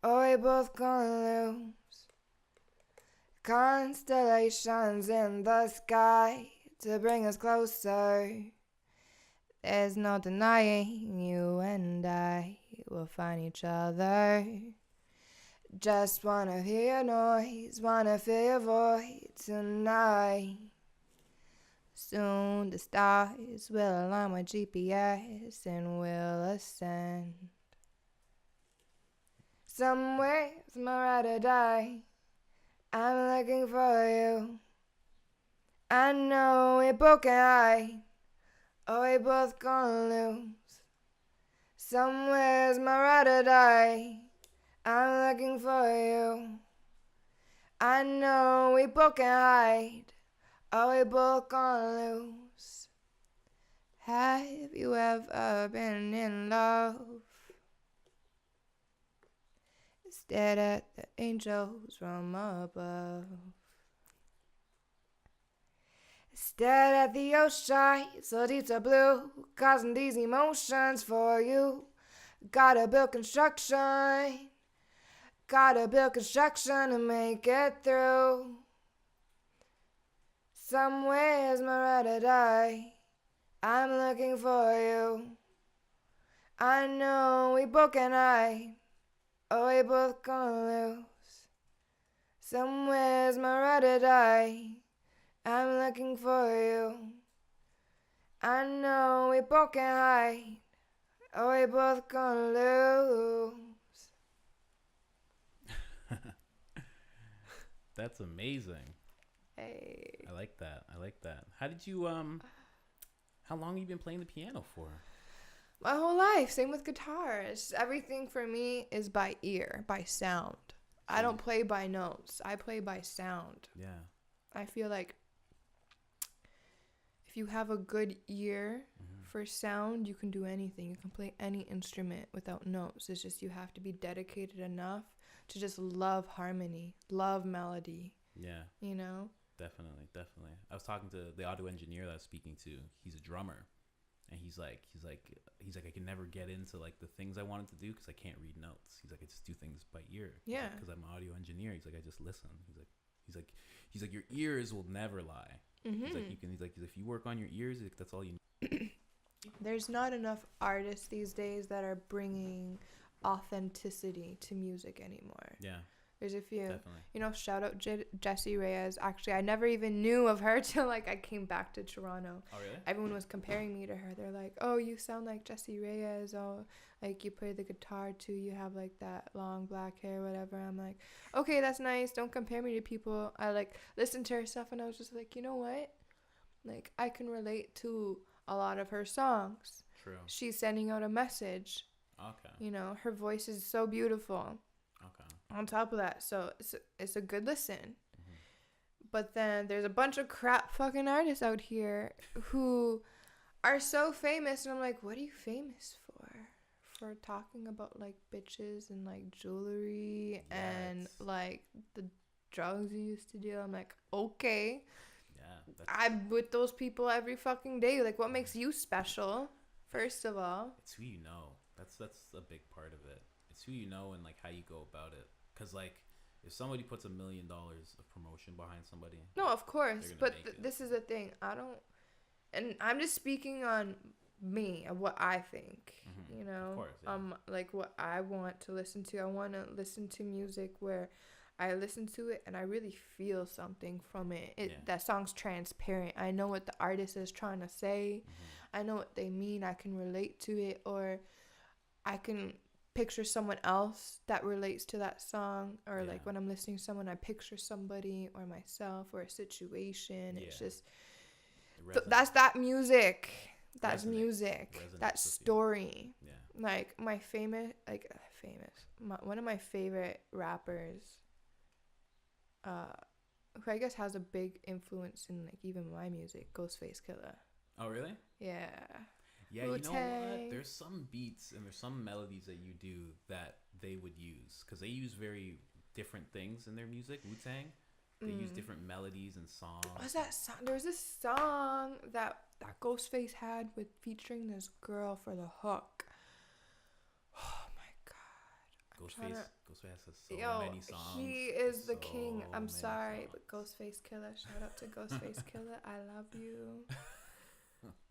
or we both gonna lose. Constellations in the sky to bring us closer. There's no denying you and I will find each other. Just wanna hear your noise, wanna feel your voice tonight. Soon the stars will align with GPS and we'll ascend. Somewhere's my ride or die. I'm looking for you. I know we both can hide, or we both gonna lose. Somewhere's my ride or die. I'm looking for you. I know we both can hide, or we both gonna lose. Have you ever been in love? Stared at the angels from above. Stared at the ocean, so deep to blue, causing these emotions for you. Gotta build construction. Gotta build construction to make it through. Somewhere's my ride or die. I'm looking for you. I know we both can hide, or we both gonna lose. Somewhere's my ride or die. I'm looking for you. I know we both can hide, or we both gonna lose. That's amazing. Hey. I like that. How did you how long have you been playing the piano for? My whole life. Same with guitars. Everything for me is by ear, by sound. I don't play by notes. I play by sound. Yeah. I feel like if you have a good ear for sound, you can do anything. You can play any instrument without notes. It's just you have to be dedicated enough to just love harmony, love melody. Yeah. You know? Definitely. I was talking to the audio engineer that I was speaking to. He's a drummer, and he's like, I can never get into like the things I wanted to do because I can't read notes. He's like, I just do things by ear. Yeah. Because I'm an audio engineer. He's like, I just listen. He's like, your ears will never lie. Mm-hmm. He's like, if you work on your ears, that's all you need. There's not enough artists these days that are bringing authenticity to music anymore. Yeah. There's a few. Definitely. You know, shout out Jessie Reyez. Actually, I never even knew of her till like I came back to Toronto. Oh, really? Everyone was comparing me to her. They're like, oh, you sound like Jessie Reyez. Oh, like you play the guitar too. You have like that long black hair, whatever. I'm like, okay, that's nice. Don't compare me to people. I like listened to her stuff and I was just like, you know what? Like I can relate to a lot of her songs. True. She's sending out a message. Okay. You know, her voice is so beautiful. Okay. On top of that, so it's a good listen. Mm-hmm. But then there's a bunch of crap fucking artists out here who are so famous, and I'm like, what are you famous for? For talking about like bitches and like jewelry and like the drugs you used to do. I'm like, okay. Yeah. I'm with those people every fucking day. Like, what makes you special? First of all, it's who you know. That's a big part of it. It's who you know and like how you go about it. Cause like if somebody puts $1 million of promotion behind somebody, no, of course, but this is the thing. And I'm just speaking on me of what I think. Mm-hmm. You know, of course, yeah. Like what I want to listen to. I want to listen to music where I listen to it and I really feel something from it. That song's transparent. I know what the artist is trying to say. Mm-hmm. I know what they mean. I can relate to it, or I can picture someone else that relates to that song, or like when I'm listening to someone, I picture somebody or myself or a situation. It's just that's that music. That's music. That story. Yeah. Like one of my favorite rappers, who I guess has a big influence in like even my music, Ghostface Killah. Oh really? Yeah. Yeah, you know what? There's some beats and there's some melodies that you do that they would use, because they use very different things in their music. Wu-Tang, they use different melodies and songs. What's that song? There was this song that Ghostface had with featuring this girl for the hook. Oh my god! Ghostface has so many songs. He is the king. I'm sorry, but Ghostface Killah. Shout out to Ghostface Killah. I love you.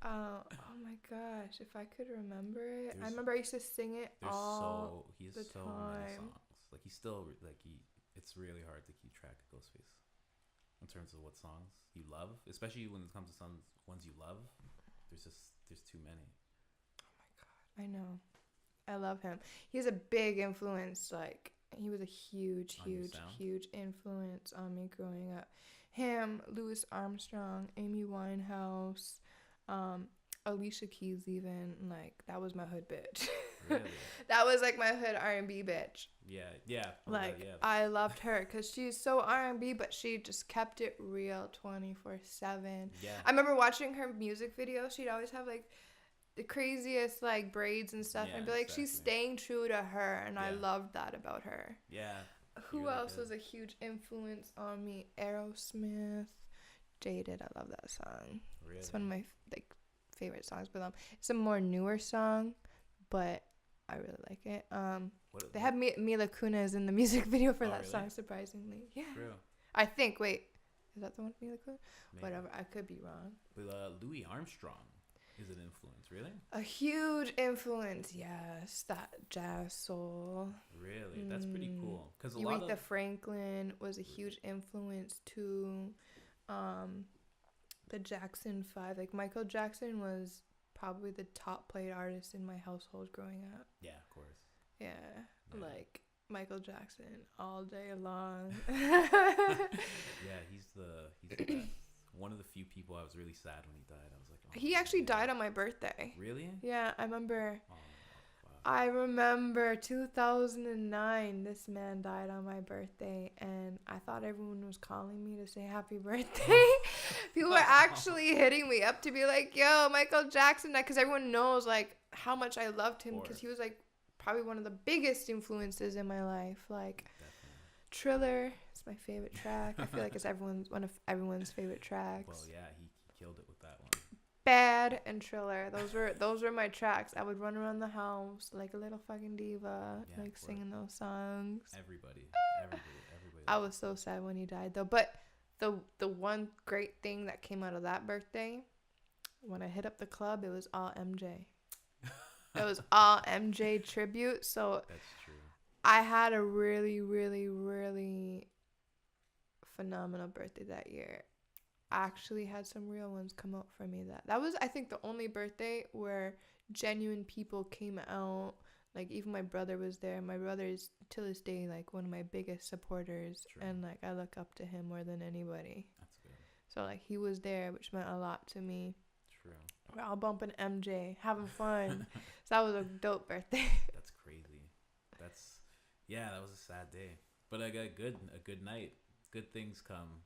Oh my gosh, if I could remember it. I remember I used to sing it all the time. So many songs. Like he's still it's really hard to keep track of Ghostface in terms of what songs you love, especially when it comes to some ones you love. There's too many. Oh my god, I know. I love him. He's a big influence. Like he was a huge influence on me growing up. Him, Louis Armstrong, Amy Winehouse. Alicia Keys, even like that was my hood bitch. Really? That was like my hood R&B bitch. Yeah. Like, yeah. I loved her because she's so R&B, but she just kept it real 24/7. Yeah. I remember watching her music videos. She'd always have like the craziest like braids and stuff. Yeah, And I'd be like, exactly. she's staying true to her, and I Yeah. loved that about her. Yeah. Who really else did. was a huge influence on me? Aerosmith, Jaded. I love that song. Really? It's one of my like favorite songs by them. It's a more newer song, but I really like it. They had Mila Kunis in the music video for that really? song, surprisingly. Yeah. True. I think. Wait, is that the one with Mila Kunis? Maybe. Whatever. I could be wrong. But Louis Armstrong is an influence, really? A huge influence, yes. That jazz soul. Really? That's pretty cool. Because Aretha Franklin was a huge influence to the Jackson 5. Like, Michael Jackson was probably the top played artist in my household growing up. Yeah, of course. Yeah. Like, Michael Jackson all day long. Yeah, he's the best. One of the few people I was really sad when he died. I was like, oh, He actually died on my birthday. Really? Yeah, I remember. Oh, wow. I remember 2009, this man died on my birthday, and I thought everyone was calling me to say happy birthday. People were actually hitting me up to be like, yo, Michael Jackson, because everyone knows, like, how much I loved him, because he was, like, probably one of the biggest influences in my life. Like, Definitely. Thriller is my favorite track. I feel like it's one of everyone's favorite tracks. Well, yeah, he killed it with that one. Bad and Thriller. Those were my tracks. I would run around the house like a little fucking diva, Yeah, like singing those songs. Everybody. I was so sad when he died though. But the one great thing that came out of that birthday, when I hit up the club, it was all MJ. It was all MJ tribute. So That's true. I had a really, really, really phenomenal birthday that year. I actually had some real ones come out for me. That was, I think, the only birthday where genuine people came out. Like, even my brother was there. My brother is, to this day, like, one of my biggest supporters. True. And, like, I look up to him more than anybody. That's good. So, like, he was there, which meant a lot to me. True. We're all bumping MJ, having fun. So that was a dope birthday. That's crazy. That was a sad day. But I got a good night. Good things come.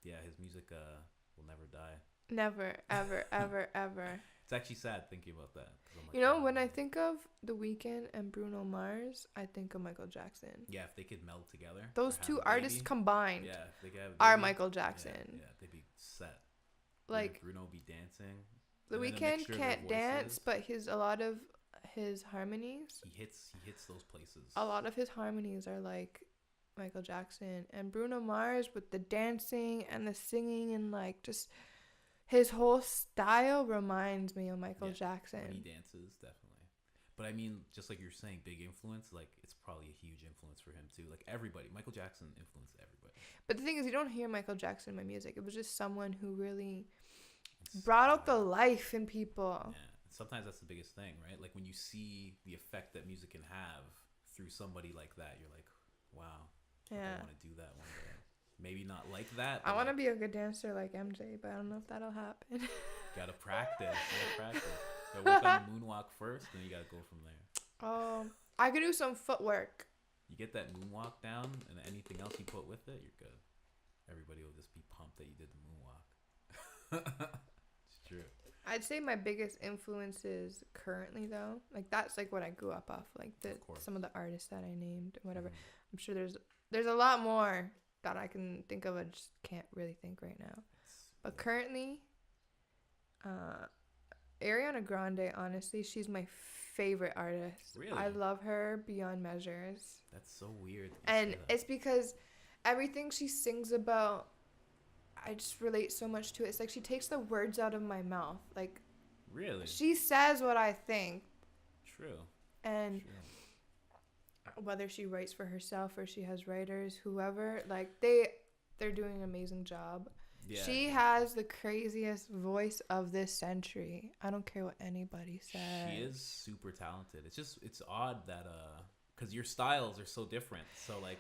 Yeah, his music will never die. Never, ever, ever, ever. It's actually sad thinking about that. 'Cause I'm like, You know, oh, when I think of The Weeknd and Bruno Mars, I think of Michael Jackson. yeah, if they could meld together. Those or have two a artists baby, combined yeah, if they could have a are baby, Michael Jackson. Yeah, they'd be set. Like, Bruno be dancing. The And then a Weeknd mixture of their can't dance, voices. but a lot of his harmonies, He hits those places. a lot of his harmonies are like Michael Jackson. And Bruno Mars, with the dancing and the singing and like just his whole style, reminds me of Michael Jackson. When he dances, definitely. But I mean, just like you're saying, big influence, like it's probably a huge influence for him too. Like everybody, Michael Jackson influenced everybody. But the thing is, you don't hear Michael Jackson in my music. It was just someone who really brought out the life in people. Yeah. Sometimes that's the biggest thing, right? Like when you see the effect that music can have through somebody like that, you're like, wow. Yeah. I want to do that one day. Maybe not like that. I want to like, be a good dancer like MJ, but I don't know if that'll happen. Gotta practice. Gotta work on the moonwalk first, then you gotta go from there. Oh, I could do some footwork. You get that moonwalk down, and anything else you put with it, you're good. Everybody will just be pumped that you did the moonwalk. It's true. I'd say my biggest influences currently, though, like that's like what I grew up off, like some of the artists that I named, whatever. I'm sure there's a lot more that I can think of. I just can't really think right now. But currently, Ariana Grande, honestly, she's my favorite artist. Really? I love her beyond measures. That's so weird. And it's because everything she sings about, I just relate so much to it. It's like she takes the words out of my mouth. Like, really? she says what I think. True. And whether she writes for herself or she has writers, whoever, like they're doing an amazing job. Yeah. She has the craziest voice of this century. I don't care what anybody says. She is super talented. It's odd that because your styles are so different. So like,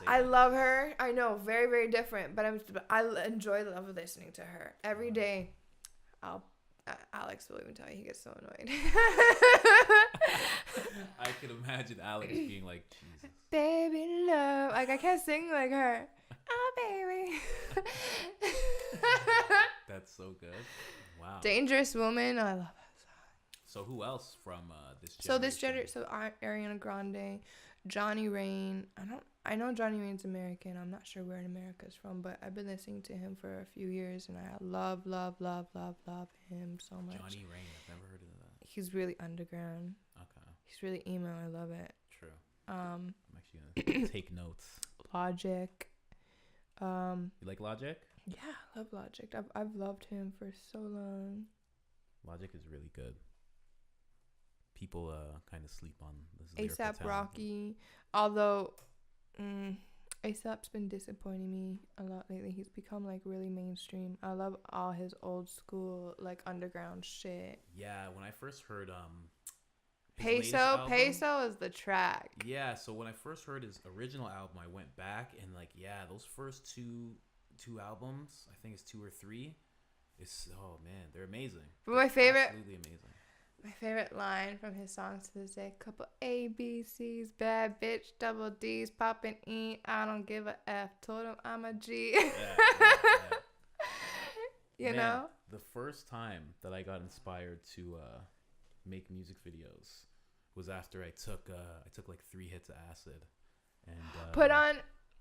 I love her. I know, very, very different. But I love listening to her every day. I'll Alex will even tell you he gets so annoyed. I can imagine Alex being like, Jesus. Baby love. Like, I can't sing like her. Oh, baby. That's so good. Wow. Dangerous Woman. I love that song. So who else from this generation? So this generation, Ariana Grande, Johnny Rain. I know Johnny Rain's American. I'm not sure where in America's from, but I've been listening to him for a few years, and I love him so much. Johnny Rain. I've never heard of that. He's really underground. Okay. He's really emo. I love it. True. I'm actually gonna take notes. Logic. You like Logic? Yeah, I love Logic. I've loved him for so long. Logic is really good. People kind of sleep on this. ASAP Rocky, although ASAP's been disappointing me a lot lately. He's become like really mainstream. I love all his old school like underground shit. Yeah, when I first heard Peso is the track. Yeah, so when I first heard his original album, I went back and like, yeah, those first two albums, I think it's 2 or 3. It's they're amazing. But my favorite, absolutely amazing. My favorite line from his songs to this day: couple A, B, C's, bad bitch, double D's, poppin' E, I don't give a F, told him I'm a G. Yeah. You know? The first time that I got inspired to make music videos was after I took like 3 hits of acid. And put on,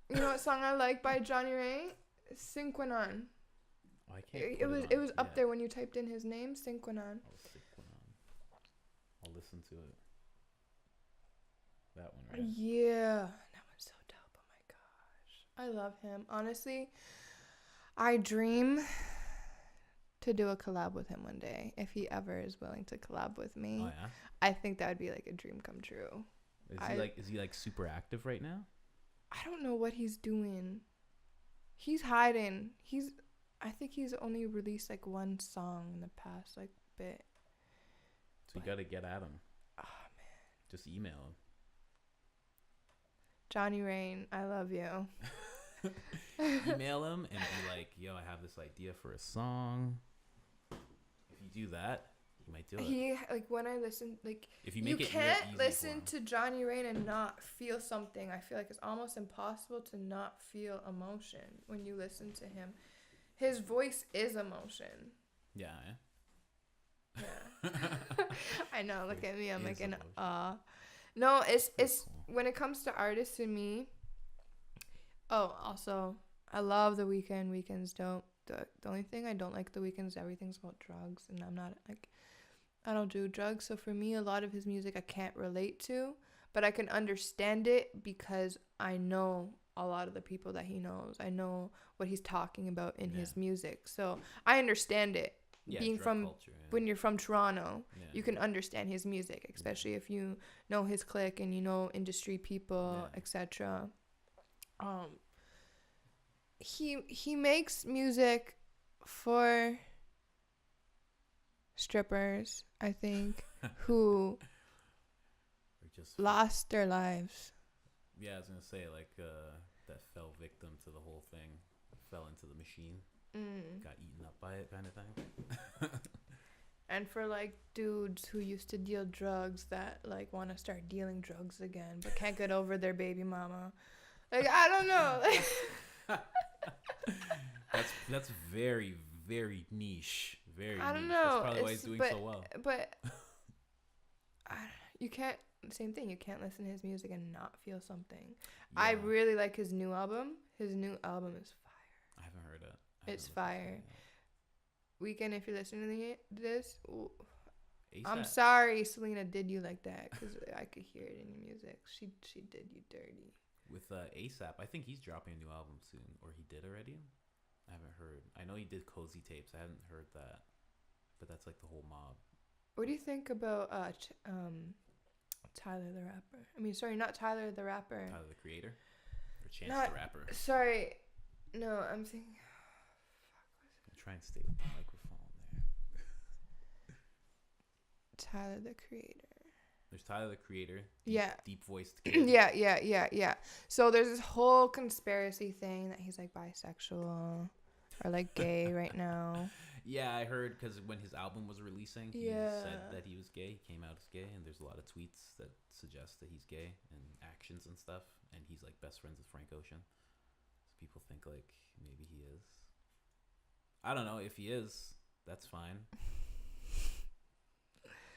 you know what song I like by Johnny Ray? Synchronon. Oh, I can't. It was up there when you typed in his name, Synchronon. I'll listen to it. That one, right? Yeah. That one's so dope. Oh my gosh. I love him. Honestly, I dream to do a collab with him one day. If he ever is willing to collab with me. Oh, yeah? I think that would be like a dream come true. Is he super active right now? I don't know what he's doing. He's hiding. I think he's only released like 1 song in the past like bit. So you got to get at him. Oh, man. Just email him. Johnny Rain, I love you. Email him and be like, yo, I have this idea for a song. If you do that, he might do it. He, like, when I listen, like, if you make you it can't listen to Johnny Rain and not feel something. I feel like it's almost impossible to not feel emotion when you listen to him. His voice is emotion. Yeah. Yeah. I know. Look at me. I'm like in awe. No, it's cool. When it comes to artists and me. Oh, also, I love The Weeknd. Weeknd's dope. The only thing I don't like The Weeknd is everything's about drugs, and I'm not like, I don't do drugs. So for me, a lot of his music I can't relate to, but I can understand it because I know a lot of the people that he knows. I know what he's talking about in his music, so I understand it. Yeah, being from culture, when you're from Toronto, you can understand his music, especially if you know his clique and you know industry people, etc. He makes music for strippers, I think, who just lost their lives. Yeah, I was gonna say like that fell victim to the whole thing, fell into the machine. Got eaten up by it kind of thing. And for like dudes who used to deal drugs that like want to start dealing drugs again but can't get over their baby mama, like, I don't know. that's very, very niche. Very I don't niche. know. That's probably why he's doing so well. But you can't, same thing, you can't listen to his music and not feel something. Yeah. I really like his new album. His new album is fire. I haven't heard it. It's fire. Weeknd, if you're listening to this, I'm sorry Selena did you like that, because I could hear it in your music. She did you dirty. With ASAP, I think he's dropping a new album soon, or he did already. I haven't heard. I know he did Cozy Tapes. I haven't heard that, but that's like the whole mob. What do you think about Tyler the Rapper? I mean, sorry, not Tyler the Rapper. Tyler the Creator, or Chance the Rapper. Sorry, no, I'm thinking. Try and stay with the microphone there. Tyler the Creator. There's Tyler the Creator. Deep voiced kid. Yeah. So there's this whole conspiracy thing that he's like bisexual or like gay right now. Yeah, I heard because when his album was releasing, he said that he was gay. He came out as gay, and there's a lot of tweets that suggest that he's gay and actions and stuff. And he's like best friends with Frank Ocean. So people think like maybe he is. I don't know if he is. That's fine.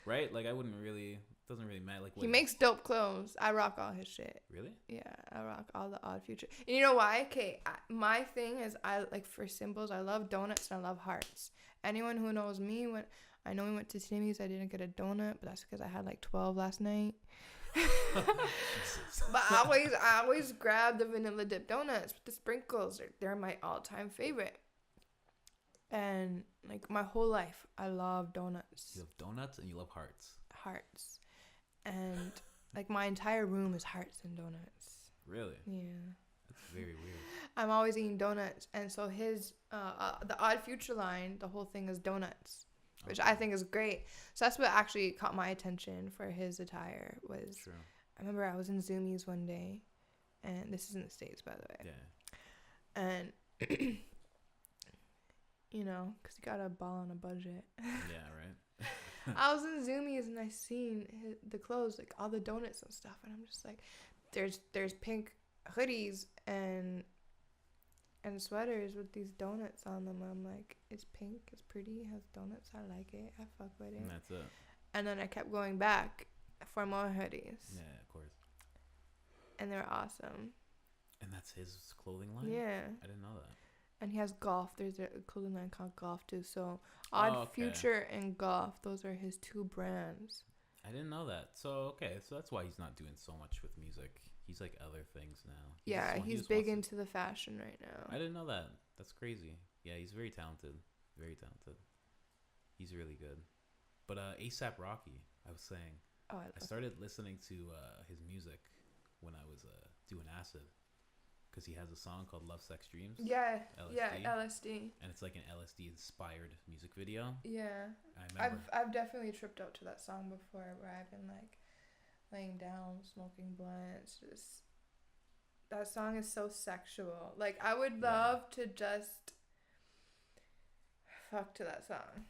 Right? Like I wouldn't really. Doesn't really matter. Like he makes dope clothes. I rock all his shit. Really? Yeah, I rock all the Odd Future. And you know why? Okay, my thing is I like for symbols. I love donuts and I love hearts. Anyone who knows me, when I know we went to Timmy's, I didn't get a donut, but that's because I had like 12 last night. But I always grab the vanilla dip donuts with the sprinkles. They're my all-time favorite. And like my whole life, I love donuts. You love donuts and you love hearts. Hearts. And like my entire room is hearts and donuts. Really? Yeah. That's very weird. I'm always eating donuts, and so his the Odd Future line, the whole thing is donuts, which I think is great. So that's what actually caught my attention for his attire was. True. I remember I was in Zoomies one day, and this is in the States, by the way. Yeah. And you know, because you gotta ball on a budget. Yeah, right. I was in Zoomies and I seen the clothes, like all the donuts and stuff, and I'm just like, there's pink hoodies and sweaters with these donuts on them. I'm like, it's pink, it's pretty, it has donuts, I like it, I fuck with it. And that's it. And then I kept going back for more hoodies. Yeah, of course. And they're awesome. And that's his clothing line? Yeah. I didn't know that. And he has Golf. There's a clothing line called Golf too. So Odd Future and Golf, those are his two brands. I didn't know that. So so that's why he's not doing so much with music. He's like other things now. He's big into the fashion right now. I didn't know that. That's crazy. Yeah, he's very talented. Very talented. He's really good. But A$AP Rocky, I was saying. Oh, I started listening to his music when I was doing acid. Because he has a song called Love, Sex, Dreams. Yeah, LSD, yeah, LSD. And it's like an LSD-inspired music video. Yeah. I've definitely tripped out to that song before where I've been like laying down, smoking blunts. Just that song is so sexual. Like I would love to just fuck to that song.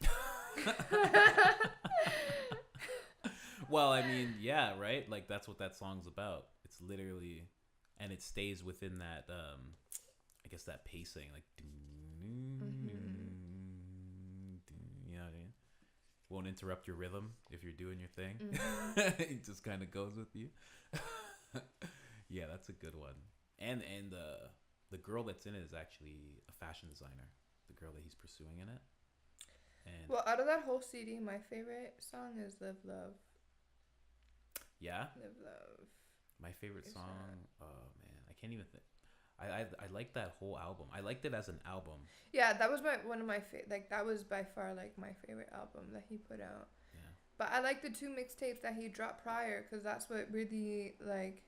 Well, I mean, yeah, right? Like that's what that song's about. It's literally... And it stays within that, I guess that pacing, like, you know what I mean? Won't interrupt your rhythm if you're doing your thing. Mm-hmm. It just kind of goes with you. Yeah, that's a good one. And the girl that's in it is actually a fashion designer. The girl that he's pursuing in it. And well, out of that whole CD, my favorite song is Live Love. Yeah? Live Love. My favorite song, oh man, I can't even think. I like that whole album. I liked it as an album. Yeah, that was one of my like that was by far like my favorite album that he put out. Yeah. But I like the two mixtapes that he dropped prior because that's what really like.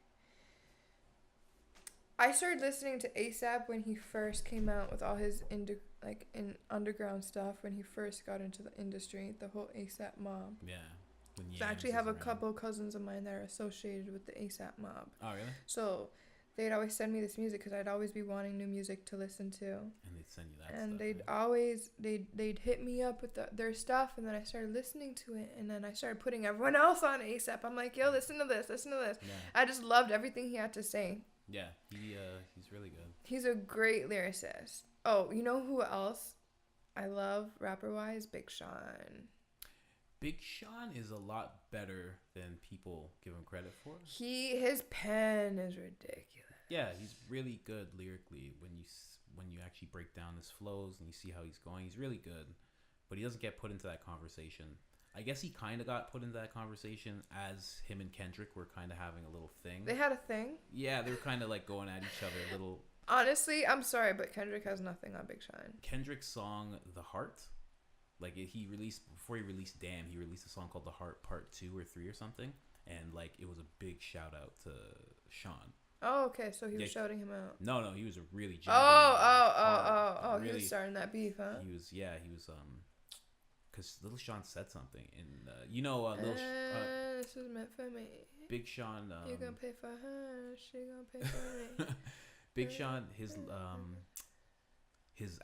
I started listening to A$AP when he first came out with all his in underground stuff when he first got into the industry, the whole A$AP mob. Yeah. So I actually have a couple cousins of mine that are associated with the A$AP mob. Oh, really? So they'd always send me this music because I'd always be wanting new music to listen to. And they'd send you that and stuff. They'd always, they'd hit me up with their stuff, and then I started listening to it, and then I started putting everyone else on A$AP. I'm like, yo, listen to this, listen to this. Yeah. I just loved everything he had to say. Yeah, he's really good. He's a great lyricist. Oh, you know who else I love rapper-wise? Big Sean. Big Sean is a lot better than people give him credit for. His pen is ridiculous. Yeah, he's really good lyrically when you actually break down his flows and you see how he's going. He's really good, but he doesn't get put into that conversation. I guess he kind of got put into that conversation as him and Kendrick were kind of having a little thing. They had a thing? Yeah, they were kind of like going at each other a little. Honestly, I'm sorry, but Kendrick has nothing on Big Sean. Kendrick's song, The Heart, like before he released Damn, he released a song called The Heart Part 2 or 3 or something. And like it was a big shout out to Sean. Oh, okay. So he was shouting him out. No, he was a really jabbing hard. Really, he was starting that beef, huh? He was because Lil Sean said something in Lil this is meant for me. Big Sean you gonna pay for her, she gonna pay for me. Big Sean, his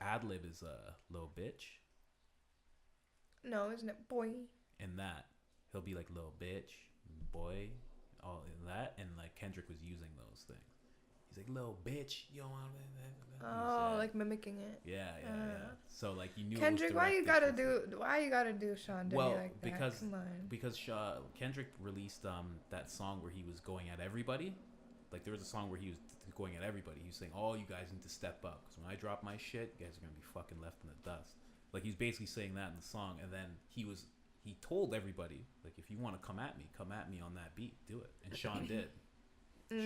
ad lib is little bitch. No, isn't it boy? In that, he'll be like little bitch, boy, all in that, and like Kendrick was using those things. He's like little bitch, you don't want that. Oh, like mimicking it. Yeah. So like you knew Kendrick, it was why you gotta do Sean Diddy like that? because Come on. because Kendrick released that song where he was going at everybody. Like there was a song where he was going at everybody. He was saying, "Oh, you guys need to step up because when I drop my shit, you guys are gonna be fucking left in the dust." Like he's basically saying that in the song, and then he told everybody, like, if you want to come at me on that beat, do it. And Sean did.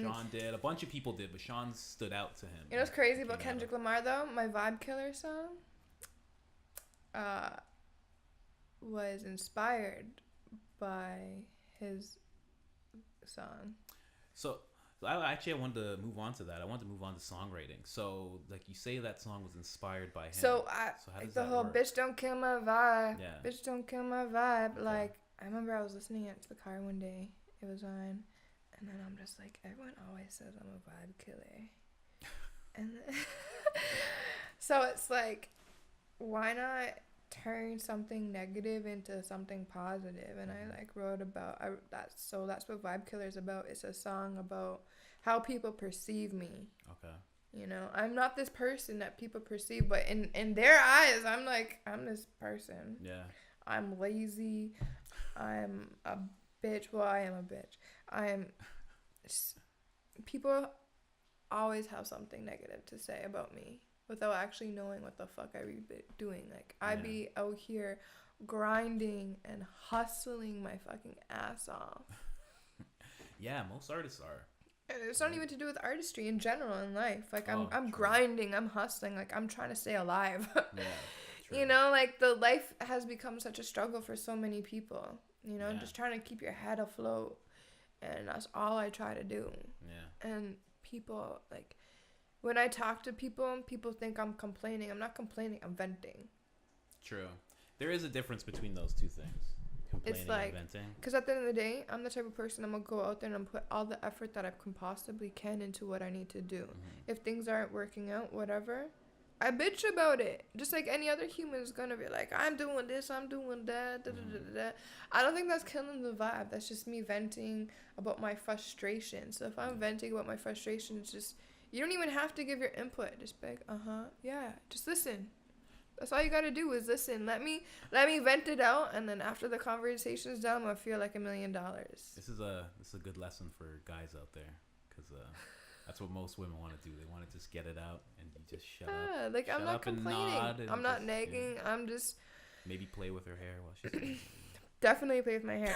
Sean did. A bunch of people did, but Sean stood out to him. You know what's crazy about Kendrick Lamar though? My Vibe Killer song was inspired by his song. So I wanted to move on to that. I wanted to move on to songwriting. So, like, you say that song was inspired by him. So how does the that whole work? bitch don't kill my vibe. Yeah. Bitch don't kill my vibe. Okay. Like, I remember I was listening it to the car one day. It was on. And then I'm just like, everyone always says I'm a vibe killer. And so it's like, why not turn something negative into something positive? And I like wrote about that's what Vibe Killer is about. It's a song about how people perceive me. Okay. You know, I'm not this person that people perceive, but in their eyes, I'm this person. Yeah. I'm lazy. I'm a bitch. Well, I am a bitch. People always have something negative to say about me without actually knowing what the fuck I be doing. Like, I be out here grinding and hustling my fucking ass off. Yeah, most artists are. And it's not even to do with artistry in general in life. Like, I'm true. grinding, I'm hustling, like, I'm trying to stay alive. Yeah, true. You know, like, the life has become such a struggle for so many people. You know, just trying to keep your head afloat. And that's all I try to do. Yeah. And people, like, when I talk to people, people think I'm complaining. I'm not complaining. I'm venting. True. There is a difference between those two things. Complaining it's like, and venting. Because at the end of the day, I'm the type of person, I'm going to go out there and I'm put all the effort that I can possibly can into what I need to do. Mm-hmm. If things aren't working out, whatever, I bitch about it. Just like any other human is going to be like, I'm doing this, I'm doing that, da, da, da, da. I don't think that's killing the vibe. That's just me venting about my frustration. So if I'm venting about my frustration, it's just, you don't even have to give your input. Just be like, yeah, just listen. That's all you got to do is listen. Let me vent it out, and then after the conversation's done, I'll feel like $1 million. This is a good lesson for guys out there, because that's what most women want to do. They want to just get it out and you just shut up. Like, shut I'm not up complaining. I'm not just, nagging. Yeah. I'm just... Maybe play with her hair while she's saying Definitely play with my hair.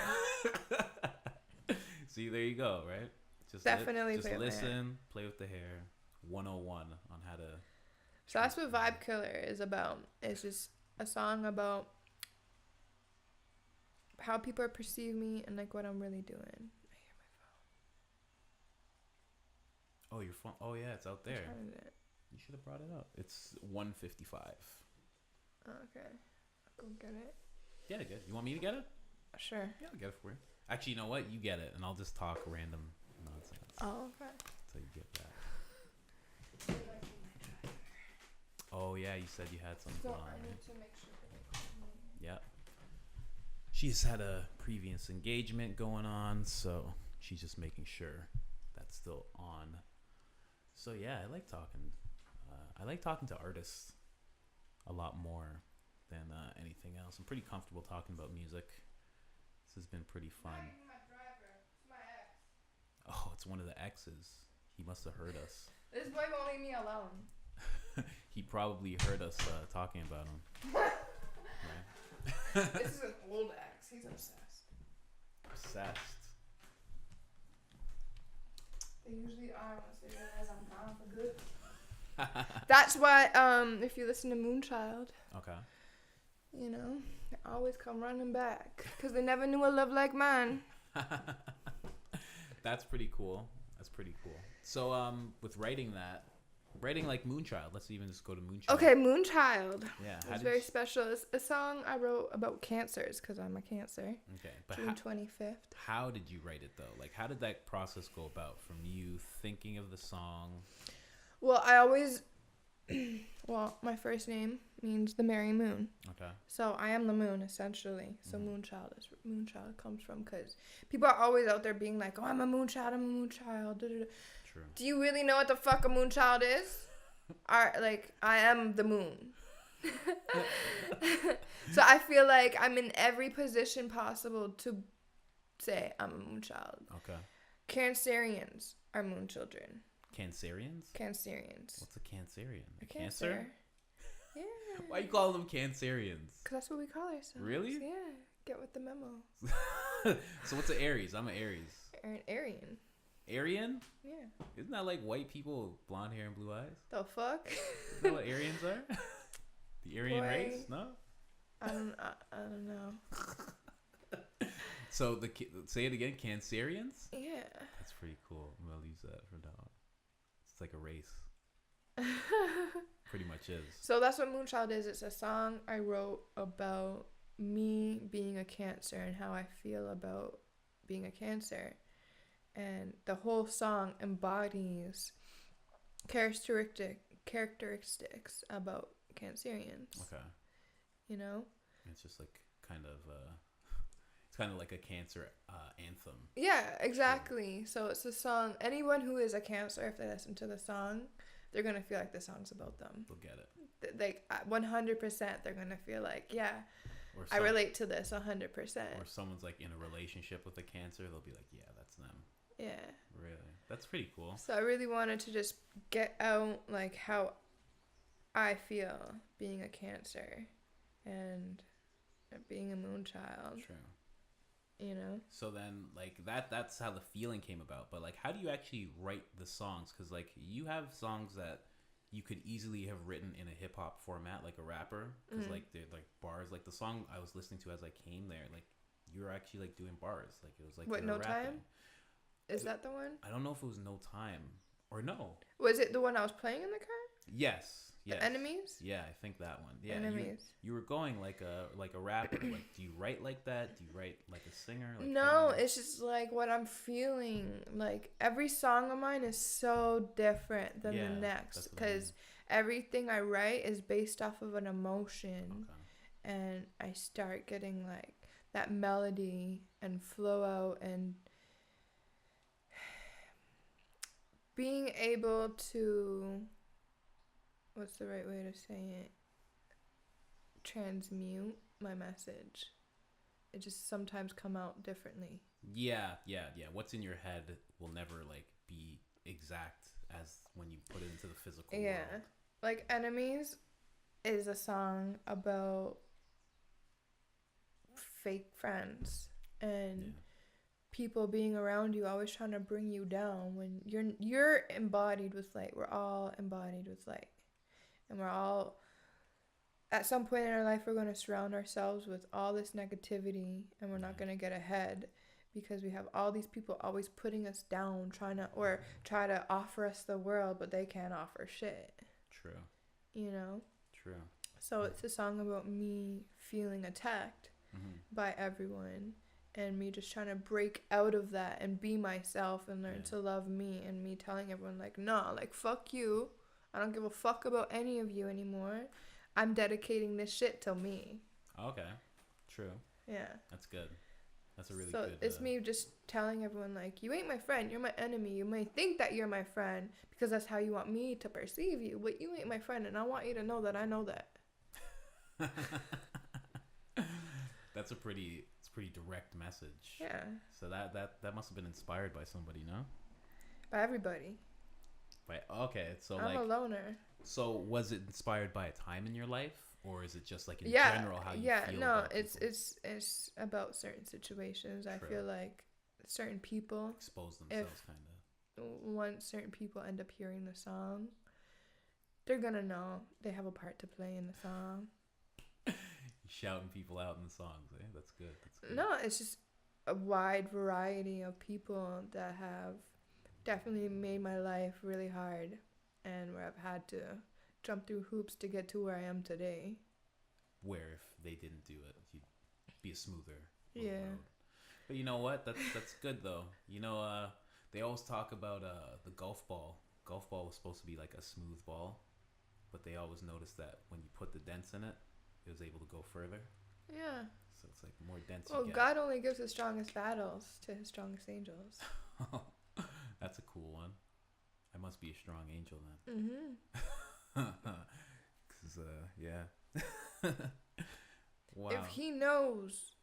See, there you go, right? Just definitely just play with listen, my hair. Play with the hair. 101 on how to... So that's what Vibe Killer is about. It's just a song about how people perceive me and, like, what I'm really doing. I hear my phone. Oh, your phone. Oh, yeah, it's out there. You should have brought it up. It's 1:55. Oh, okay. I'll go get it. Get it. You want me to get it? Sure. Yeah, I'll get it for you. Actually, you know what? You get it, and I'll just talk random nonsense. Oh, okay. So you get that. Oh, yeah, you said you had something on, I right? need to make sure Yeah. She's had a previous engagement going on, so she's just making sure that's still on. So, yeah, I like talking. I like talking to artists a lot more than anything else. I'm pretty comfortable talking about music. This has been pretty fun. my driver. It's my ex. Oh, it's one of the exes. He must have heard us. This boy won't leave me alone. He probably heard us talking about him. Right? This is an old ex. He's obsessed. Obsessed. They usually are once they realize I'm gone for good. That's why, if you listen to Moonchild, Okay. you know, they always come running back because they never knew a love like mine. That's pretty cool. So, with writing like Moonchild, let's even just go to Moonchild. Okay, Moonchild. Yeah. It's very special. It's a song I wrote about cancers because I'm a Cancer. Okay. But June 25th. How did you write it, though? Like, how did that process go about from you thinking of the song? Well, I always Well, my first name means the Merry Moon. Okay. So I am the moon, essentially. So Mhm. Moonchild is where Moonchild comes from, because people are always out there being like, oh, I'm a Moonchild, I'm a Moonchild. Da, da, da. True. Do you really know what the fuck a Moonchild is? I am the moon. So I feel like I'm in every position possible to say I'm a Moonchild. Okay. Cancerians are moon children. Cancerians? Cancerians. What's a Cancerian? A Cancer. Cancer? Yeah. Why you call them Cancerians? Because that's what we call ourselves. Really? Yeah. Get with the memo. So what's an Aries? I'm an Aries. An Aryan. Aryan? Yeah. Isn't that like white people with blonde hair and blue eyes? The fuck? Isn't that what Aryans are? The Aryan Boy. race? No? I don't know. So say it again, Cancerians? Yeah. That's pretty cool. I'm gonna use that from now on. It's like a race. Pretty much is. So that's what Moonchild is. It's a song I wrote about me being a Cancer and how I feel about being a Cancer. And the whole song embodies characteristics about Cancerians. Okay. You know? It's just like kind of it's kind of like a Cancer anthem. Yeah, exactly. So it's a song. Anyone who is a Cancer, if they listen to the song, they're gonna feel like the song's about them. They'll get it. Like 100%, they're gonna feel like, yeah, Or I relate to this 100%. Or someone's like in a relationship with a Cancer, they'll be like, yeah, that's them. Yeah. Really? That's pretty cool. So I really wanted to just get out like how I feel being a Cancer and being a Moonchild. True. You know? So then, like, that's how the feeling came about. But, like, how do you actually write the songs? Because, like, you have songs that you could easily have written in a hip-hop format, like a rapper. Because, like, they're, like, bars. Like, the song I was listening to as I came there, like, you were actually, like, doing bars. Like, it was, like, What, you were No rapping. Time? Is that the one? I don't know if it was No Time. Or no. Was it the one I was playing in the car? Yes. Yes. The Enemies? Yeah, I think that one. Yeah, Enemies. You were going like a rapper. Like, do you write like that? Do you write like a singer? Like, No, it's just like what I'm feeling. Like every song of mine is so different than the next because everything I write is based off of an emotion. Okay. And I start getting like that melody and flow out and being able to, what's the right way to say it? Transmute my message. It just sometimes come out differently. Yeah. What's in your head will never like be exact as when you put it into the physical world. Like Enemies is a song about fake friends and people being around you always trying to bring you down when you're embodied with light. We're all embodied with light. And we're all, at some point in our life, we're going to surround ourselves with all this negativity and we're not going to get ahead because we have all these people always putting us down, try to offer us the world, but they can't offer shit. True. You know? True. So it's a song about me feeling attacked by everyone and me just trying to break out of that and be myself and learn to love me, and me telling everyone like, nah, like fuck you. I don't give a fuck about any of you anymore. I'm dedicating this shit to me. Okay. True. Yeah. That's good. That's a really good. So it's me just telling everyone like, you ain't my friend, you're my enemy. You may think that you're my friend because that's how you want me to perceive you, but you ain't my friend, and I want you to know that I know that. That's a pretty direct message. Yeah. So that must have been inspired by somebody, no? By everybody. Okay, so I'm a loner. So was it inspired by a time in your life, or is it just like in general how you feel? No, about it's about certain situations. True. I feel like certain people expose themselves kind of. Once certain people end up hearing the song, they're gonna know they have a part to play in the song. Shouting people out in the songs, eh? That's good. No, it's just a wide variety of people that have definitely made my life really hard, and where I've had to jump through hoops to get to where I am today. Where if they didn't do it, you'd be a smoother road. But you know what? That's good though. You know, they always talk about the golf ball. Golf ball was supposed to be like a smooth ball. but they always noticed that when you put the dents in it, it was able to go further. Yeah. So it's like more dents Well, you get. God only gives his strongest battles to his strongest angels. That's a cool one. I must be a strong angel then. Cause yeah. Wow. If he knows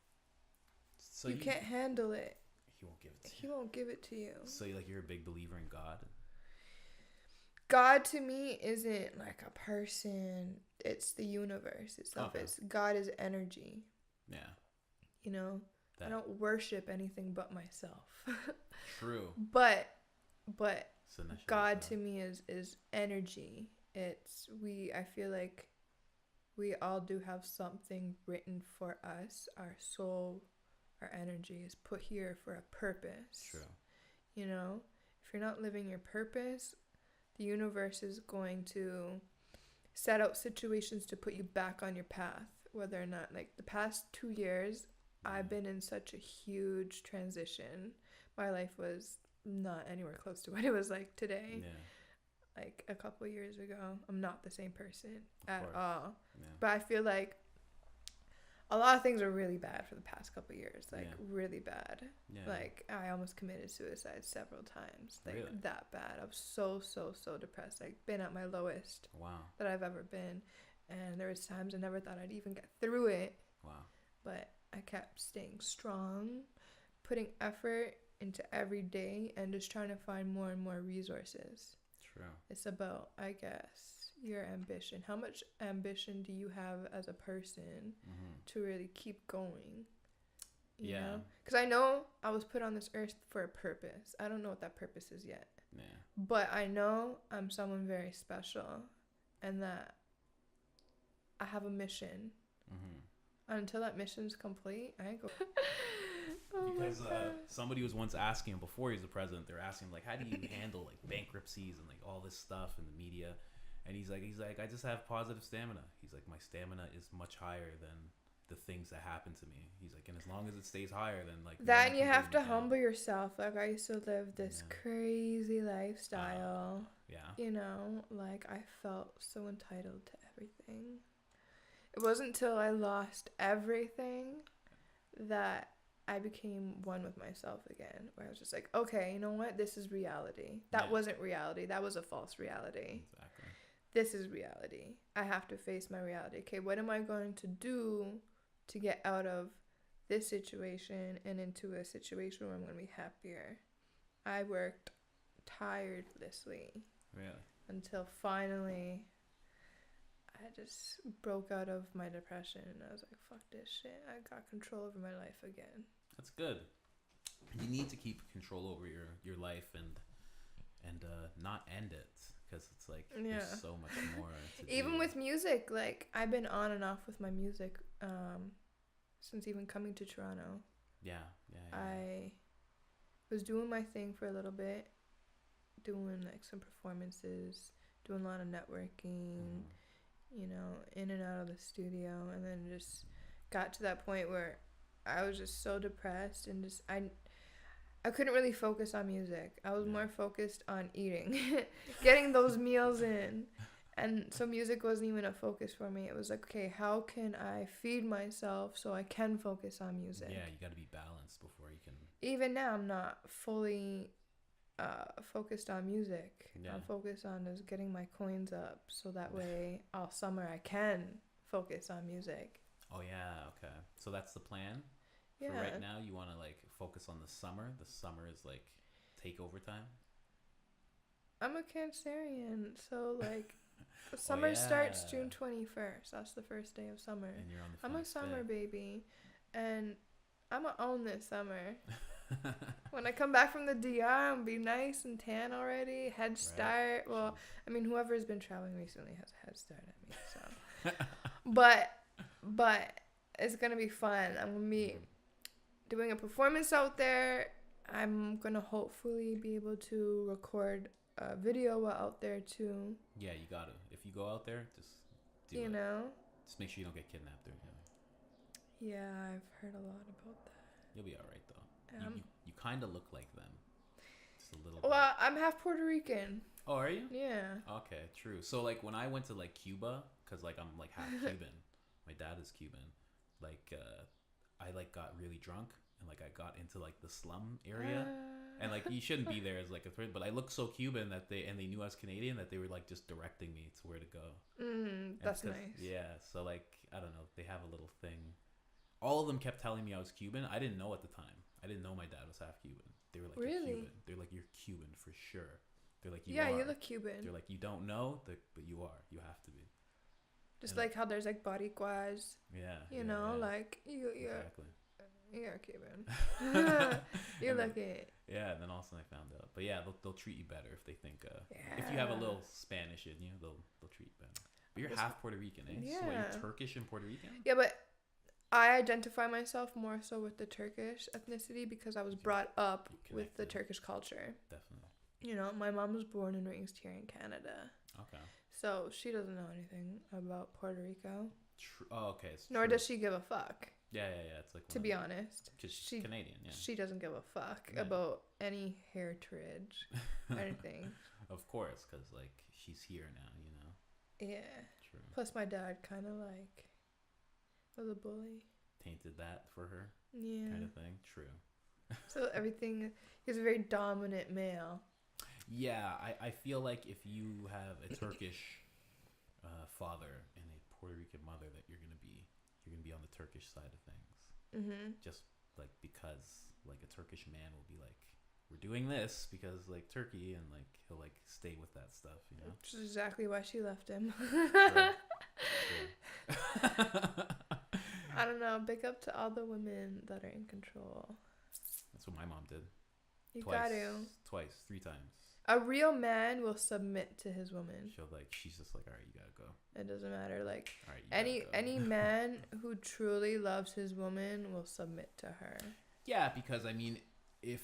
So you can't handle it, he won't give it to you. he won't give it to you. So like you're a big believer in God? God to me isn't like a person. It's the universe itself. Okay. God is energy. Yeah. You know, I don't worship anything but myself. True. But Shenessa God to me is energy. I feel like we all do have something written for us. Our soul, our energy is put here for a purpose. True. You know, if you're not living your purpose, the universe is going to set out situations to put you back on your path. Whether or not, like the past 2 years, I've been in such a huge transition. My life was not anywhere close to what it was like today. Yeah. Like a couple of years ago, I'm not the same person at course. all. Yeah. But I feel like a lot of things are really bad for the past couple of years. Like really bad. Yeah. Like I almost committed suicide several times. Like really? that bad. I was so depressed. Like been at my lowest that I've ever been. And there was times I never thought I'd even get through it. Wow. But I kept staying strong, putting effort into every day, and just trying to find more and more resources. True. It's about, I guess, your ambition. How much ambition do you have as a person to really keep going? You know? Because I know I was put on this earth for a purpose. I don't know what that purpose is yet. Yeah. But I know I'm someone very special and that I have a mission. Until that mission's complete, I ain't go. Because somebody was once asking him before he was the president. They're asking him like, how do you handle like bankruptcies and like all this stuff in the media? And he's like, I just have positive stamina. He's like, my stamina is much higher than the things that happen to me. He's like, and as long as it stays higher, then like that, and you have to humble yourself. Like I used to live this crazy lifestyle. You know, like I felt so entitled to everything. It wasn't until I lost everything that I became one with myself again, where I was just like, okay, you know what? This is reality. That wasn't reality. That was a false reality. Exactly. This is reality. I have to face my reality. Okay, what am I going to do to get out of this situation and into a situation where I'm going to be happier? I worked tirelessly. Really? Until finally I just broke out of my depression and I was like, fuck this shit. I got control over my life again. That's good. You need to keep control over your life and not end it, because it's like there's so much more to even do. With music, like I've been on and off with my music since even coming to Toronto. I was doing my thing for a little bit, doing like some performances, doing a lot of networking, you know, in and out of the studio, and then just got to that point where I was just so depressed and just I couldn't really focus on music. I was more focused on eating, getting those meals in. And so music wasn't even a focus for me. It was like, okay, how can I feed myself so I can focus on music? Yeah, you got to be balanced before you can. Even now, I'm not fully focused on music. I'm focused on just getting my coins up so that way all summer I can focus on music. Oh, yeah, okay. So that's the plan? For right now, you want to like focus on the summer? The summer is like takeover time? I'm a Cancerian, so like summer starts June 21st. That's the first day of summer. And you're on the I'm a summer baby, and I'm gonna own this summer. When I come back from the DR, I'm gonna be nice and tan already. Head start. Well, I mean, whoever has been traveling recently has a head start at me. So, but it's gonna be fun. I'm gonna be doing a performance out there. I'm gonna hopefully be able to record a video out there too. Yeah, you gotta. If you go out there, just do you know. Just make sure you don't get kidnapped or anything. Yeah, I've heard a lot about that. You'll be all right though. You kind of look like them. Just a little. Well, I'm half Puerto Rican. Oh, are you? Yeah. Okay, true. So like when I went to like Cuba, cause like I'm like half Cuban. My dad is Cuban. Like I like got really drunk and like I got into like the slum area. And like you shouldn't be there as like a threat, but I looked so Cuban that they knew I was Canadian that they were like just directing me to where to go. That's nice. Yeah, so like I don't know, they have a little thing. All of them kept telling me I was Cuban. I didn't know at the time. I didn't know my dad was half Cuban. They were like, really? You're Cuban. They're like, you're Cuban for sure. They're like, you look Cuban. They're like, you don't know, but you are. You have to be. Just and like how there's like boricuas. Yeah. You know, yeah. like you're exactly. You're Cuban. You look it. Yeah, and then also I found out. But yeah, they'll treat you better if they think if you have a little Spanish in you, they'll treat you better. But you're half Puerto Rican, eh? Yeah. So what, you're Turkish and Puerto Rican? Yeah, but I identify myself more so with the Turkish ethnicity because I was brought up with the Turkish culture. Definitely. You know, my mom was born and raised here in Canada. Okay. So she doesn't know anything about Puerto Rico. Oh, okay. Nor does she give a fuck. Yeah. It's like to be honest, because she's Canadian. Yeah. She doesn't give a fuck about any heritage or anything. Of course, because like she's here now, you know. Yeah. True. Plus, my dad kind of like was a bully. Tainted that for her. Yeah. Kind of thing. True. So everything, he's a very dominant male. Yeah, I feel like if you have a Turkish father and a Puerto Rican mother, that you're gonna be on the Turkish side of things. Mm-hmm. Just like because like a Turkish man will be like, we're doing this because like Turkey, and like he'll like stay with that stuff, you know. Which is exactly why she left him. True. I don't know. Big up to all the women that are in control. That's what my mom did. You got to. Twice, 3 times. A real man will submit to his woman. She's just like, all right, you gotta go. It doesn't matter. Like, all right, any man who truly loves his woman will submit to her. Yeah, because I mean, if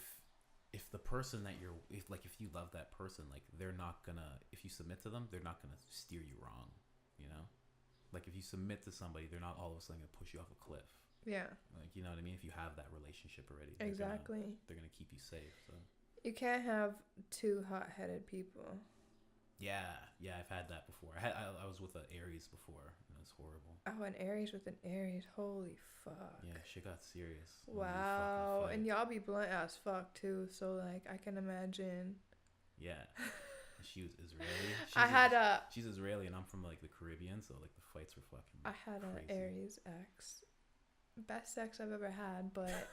the person that if you love that person, like they're not gonna, if you submit to them, they're not gonna steer you wrong, you know. Like if you submit to somebody, they're not all of a sudden gonna push you off a cliff. Yeah. Like, you know what I mean? If you have that relationship already, exactly. They're gonna keep you safe. So. You can't have 2 hot-headed people. Yeah, I've had that before. I was with an Aries before, and it was horrible. Oh, an Aries with an Aries. Holy fuck. Yeah, shit got serious. Wow. And y'all be blunt as fuck, too. So, like, I can imagine. Yeah. She was Israeli. She's Israeli, and I'm from, like, the Caribbean, so, like, the fights were fucking I had crazy. An Aries ex. Best sex I've ever had, but...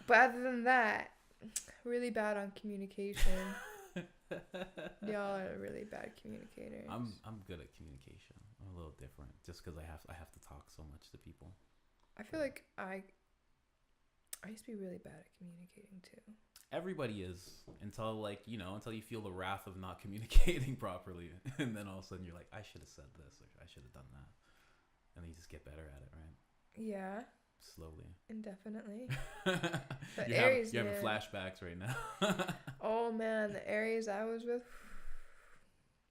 but other than that, really bad on communication. Y'all are really bad communicators. I'm good at communication. I'm a little different, just because I have to talk so much to people. I feel like I used to be really bad at communicating too. Everybody is, until you feel the wrath of not communicating properly, and then all of a sudden you're like, I should have said this, or I should have done that, and then you just get better at it, right? Yeah. Slowly. Indefinitely. But you're having flashbacks right now. Oh man, the Aries I was with.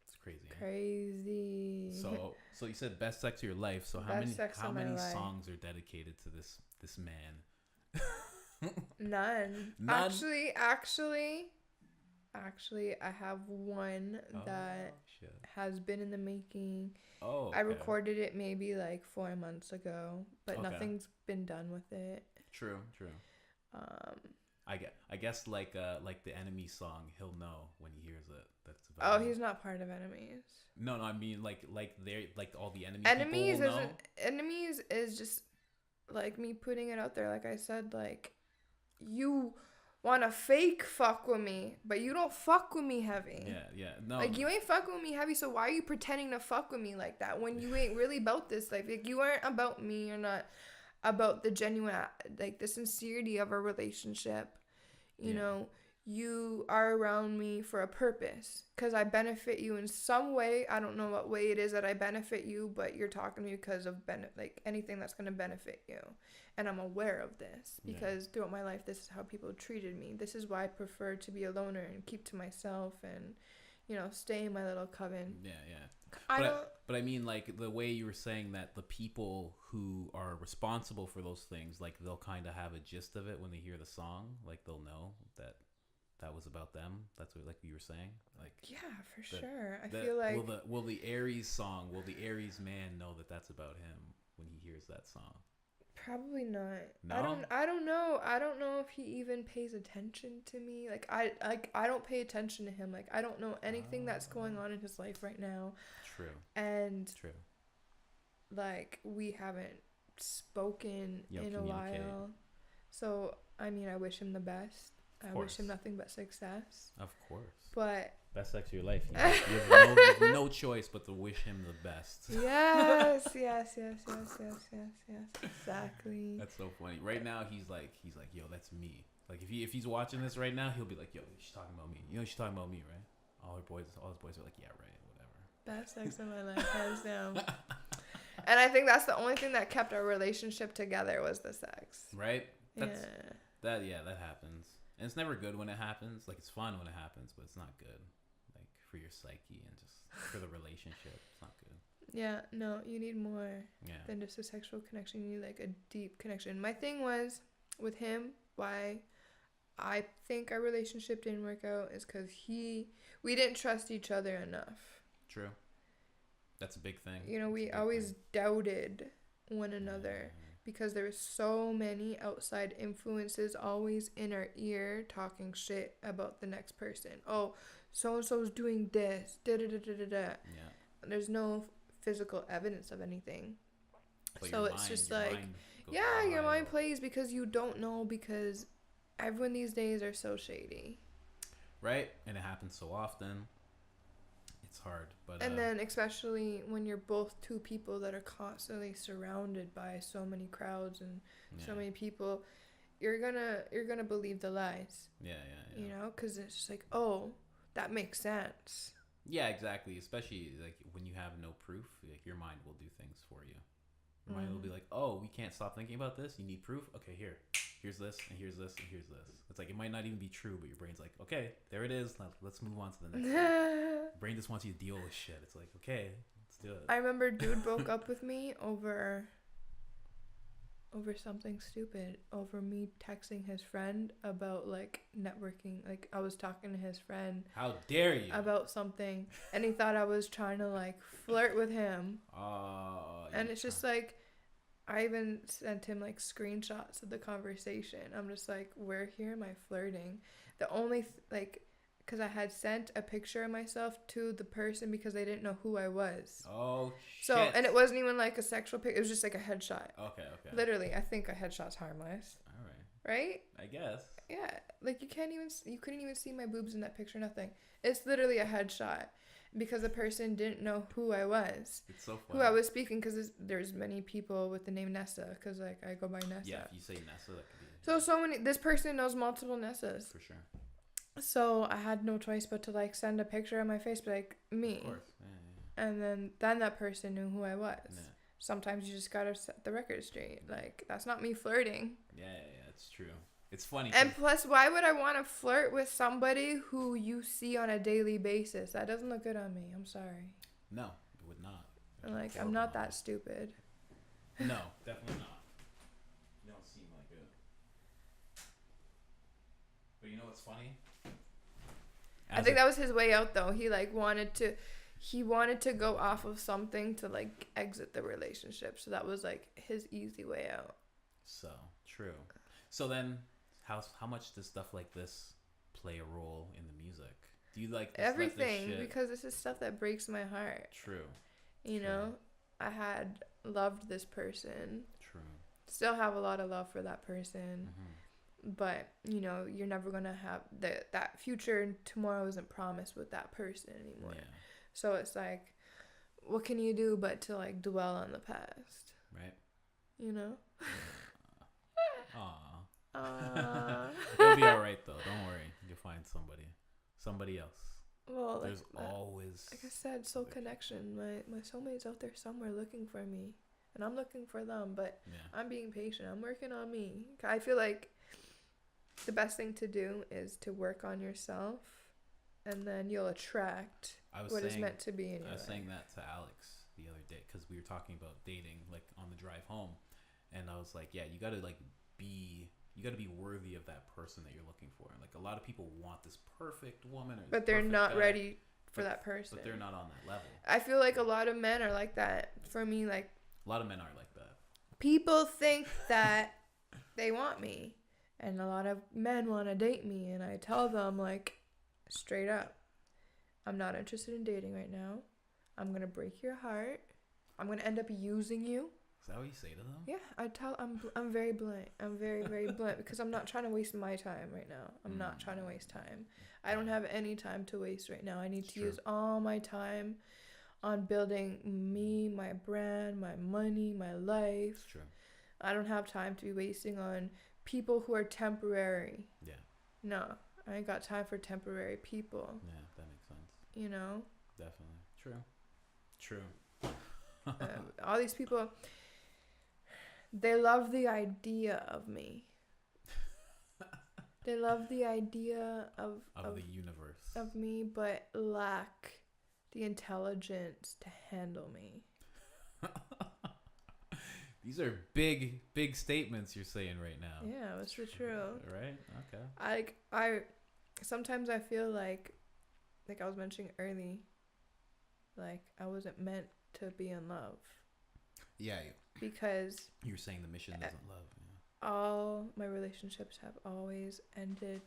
It's crazy. Crazy. So you said best sex of your life. So how many songs are dedicated to this man? None. Actually, I have one that has been in the making. Oh, okay. I recorded it maybe like 4 months ago, but nothing's been done with it. True. I guess like the Enemy song, he'll know when he hears it. That's about he's not part of Enemies. No, I mean like they're like all the Enemies people will know. Enemies is just like me putting it out there. Like I said, like you want to fake fuck with me, but you don't fuck with me heavy. Yeah. No. Like you ain't fucking with me heavy, so why are you pretending to fuck with me like that when you ain't really about this? Like you aren't about me. You're not about the genuine, like the sincerity of a relationship. You know, you are around me for a purpose because I benefit you in some way. I don't know what way it is that I benefit you, but you're talking to me because of like anything that's going to benefit you. And I'm aware of this because throughout my life, this is how people treated me. This is why I prefer to be a loner and keep to myself and, stay in my little coven. Yeah. But I mean, like, the way you were saying that the people who are responsible for those things, like, they'll kind of have a gist of it when they hear the song. Like, they'll know that that was about them. That's what, like you were saying, like Yeah, for sure. I feel like will the Aries song, will the Aries man know that that's about him when he hears that song? probably not. No? I don't know. I don't know if he even pays attention to me. Like I don't pay attention to him. Like I don't know anything that's going on in his life right now. True. And True. like we haven't spoken You don't in a communicate. while. So, I mean, I wish him the best. Of I course. wish him nothing but success. Of course. But Best sex of your life. You have no choice but to wish him the best. yes, exactly. That's so funny. Right now, he's like, yo, that's me. Like if he's watching this right now, he'll be like, yo, she's talking about me. You know, she's talking about me, right? All his boys are like, yeah, right, whatever. Best sex of my life, hands down. And I think that's the only thing that kept our relationship together was the sex. Right? That's, yeah. That happens. And it's never good when it happens. Like, it's fun when it happens, but it's not good. Like, for your psyche and just for the relationship. It's not good. Yeah, no, you need more than just a sexual connection. You need, like, a deep connection. My thing was, with him, why I think our relationship didn't work out is because we didn't trust each other enough. True. That's a big thing. You know, we always doubted one another. Because there were so many outside influences always in our ear talking shit about the next person. Oh, so-and-so's doing this. Da-da-da-da-da-da. Yeah. There's no physical evidence of anything. But so it's just like, your mind plays because you don't know, because everyone these days are so shady. Right? And it happens so often. It's hard, but and then especially when you're both two people that are constantly surrounded by so many crowds and so many people, you're gonna believe the lies. Yeah. You know, because it's just like, oh, that makes sense. Yeah, exactly. Especially like when you have no proof, like your mind will do things for you. Your mind will be like, oh, we can't stop thinking about this. You need proof? Okay, here's this, and here's this, and here's this. It's like, it might not even be true, but your brain's like, okay, there it is. Let's move on to the next thing. Your brain just wants you to deal with shit. It's like, okay, let's do it. I remember dude broke up with me over something stupid, over me texting his friend about like networking. Like I was talking to his friend. How dare you? About something, and he thought I was trying to like flirt with him. And it's just like, I even sent him like screenshots of the conversation. I'm just like, where here am I flirting? The only because I had sent a picture of myself to the person because they didn't know who I was. Oh, shit. So, and it wasn't even like a sexual pic. It was just like a headshot. Okay. Literally, I think a headshot's harmless. All right. Right? I guess. Yeah. Like you couldn't even see my boobs in that picture, nothing. It's literally a headshot because the person didn't know who I was. It's so funny. Who I was speaking, because there's many people with the name Nessa, because like I go by Nessa. Yeah, if you say Nessa, that could be. So many. This person knows multiple Nessas. For sure. So I had no choice but to like send a picture of my face, be like, me. Of course. Yeah. And then that person knew who I was. Yeah. Sometimes you just gotta set the record straight. Like, that's not me flirting. Yeah, it's true. It's funny. And plus, why would I want to flirt with somebody who you see on a daily basis? That doesn't look good on me. I'm sorry. No, it would not. Like, I'm not that stupid. No, definitely not. You don't seem like it. But you know what's funny? I think that was his way out, though. He like wanted to go off of something to like exit the relationship. So that was like his easy way out. So true. So then, how much does stuff like this play a role in the music? Do you like this, everything? this shit? Because this is stuff that breaks my heart. True. You know, I had loved this person. True. Still have a lot of love for that person. Mm-hmm. But, you know, you're never going to have that future tomorrow isn't promised with that person anymore. Yeah. So it's like, what can you do but to, like, dwell on the past? Right. You know? Aww. It'll be all right, though. Don't worry. You'll find somebody else. Well, there's always... Like I said, soul connection. My soulmate's out there somewhere looking for me. And I'm looking for them, but I'm being patient. I'm working on me. I feel like the best thing to do is to work on yourself, and then you'll attract what is meant to be in your life. I was saying that to Alex the other day because we were talking about dating, like on the drive home, and I was like, yeah, you got to like be you got to be worthy of that person that you're looking for. Like a lot of people want this perfect woman, or this but they're perfect not guy, ready for that person. But they're not on that level. I feel like a lot of men are like that. For me, like a lot of men are like that. People think that they want me, and a lot of men want to date me, and I tell them like straight up, I'm not interested in dating right now. I'm gonna break your heart. I'm gonna end up using you. Is that what you say to them? Yeah, I'm very blunt. I'm very, very blunt because I'm not trying to waste my time right now. I'm not trying to waste time. I don't have any time to waste right now. I need to use all my time on building me, my brand, my money, my life. It's true. I don't have time to be wasting on people who are temporary. Yeah. No, I ain't got time for temporary people. Yeah, that makes sense. You know? Definitely. True. All these people, they love the idea of me. They love the idea of the universe. Of me, but lack the intelligence to handle me. These are big statements you're saying right now. Yeah, that's the truth. Right? Okay. I sometimes I feel like I was mentioning early, like I wasn't meant to be in love. Yeah. Because you're saying the mission isn't love. Yeah. All my relationships have always ended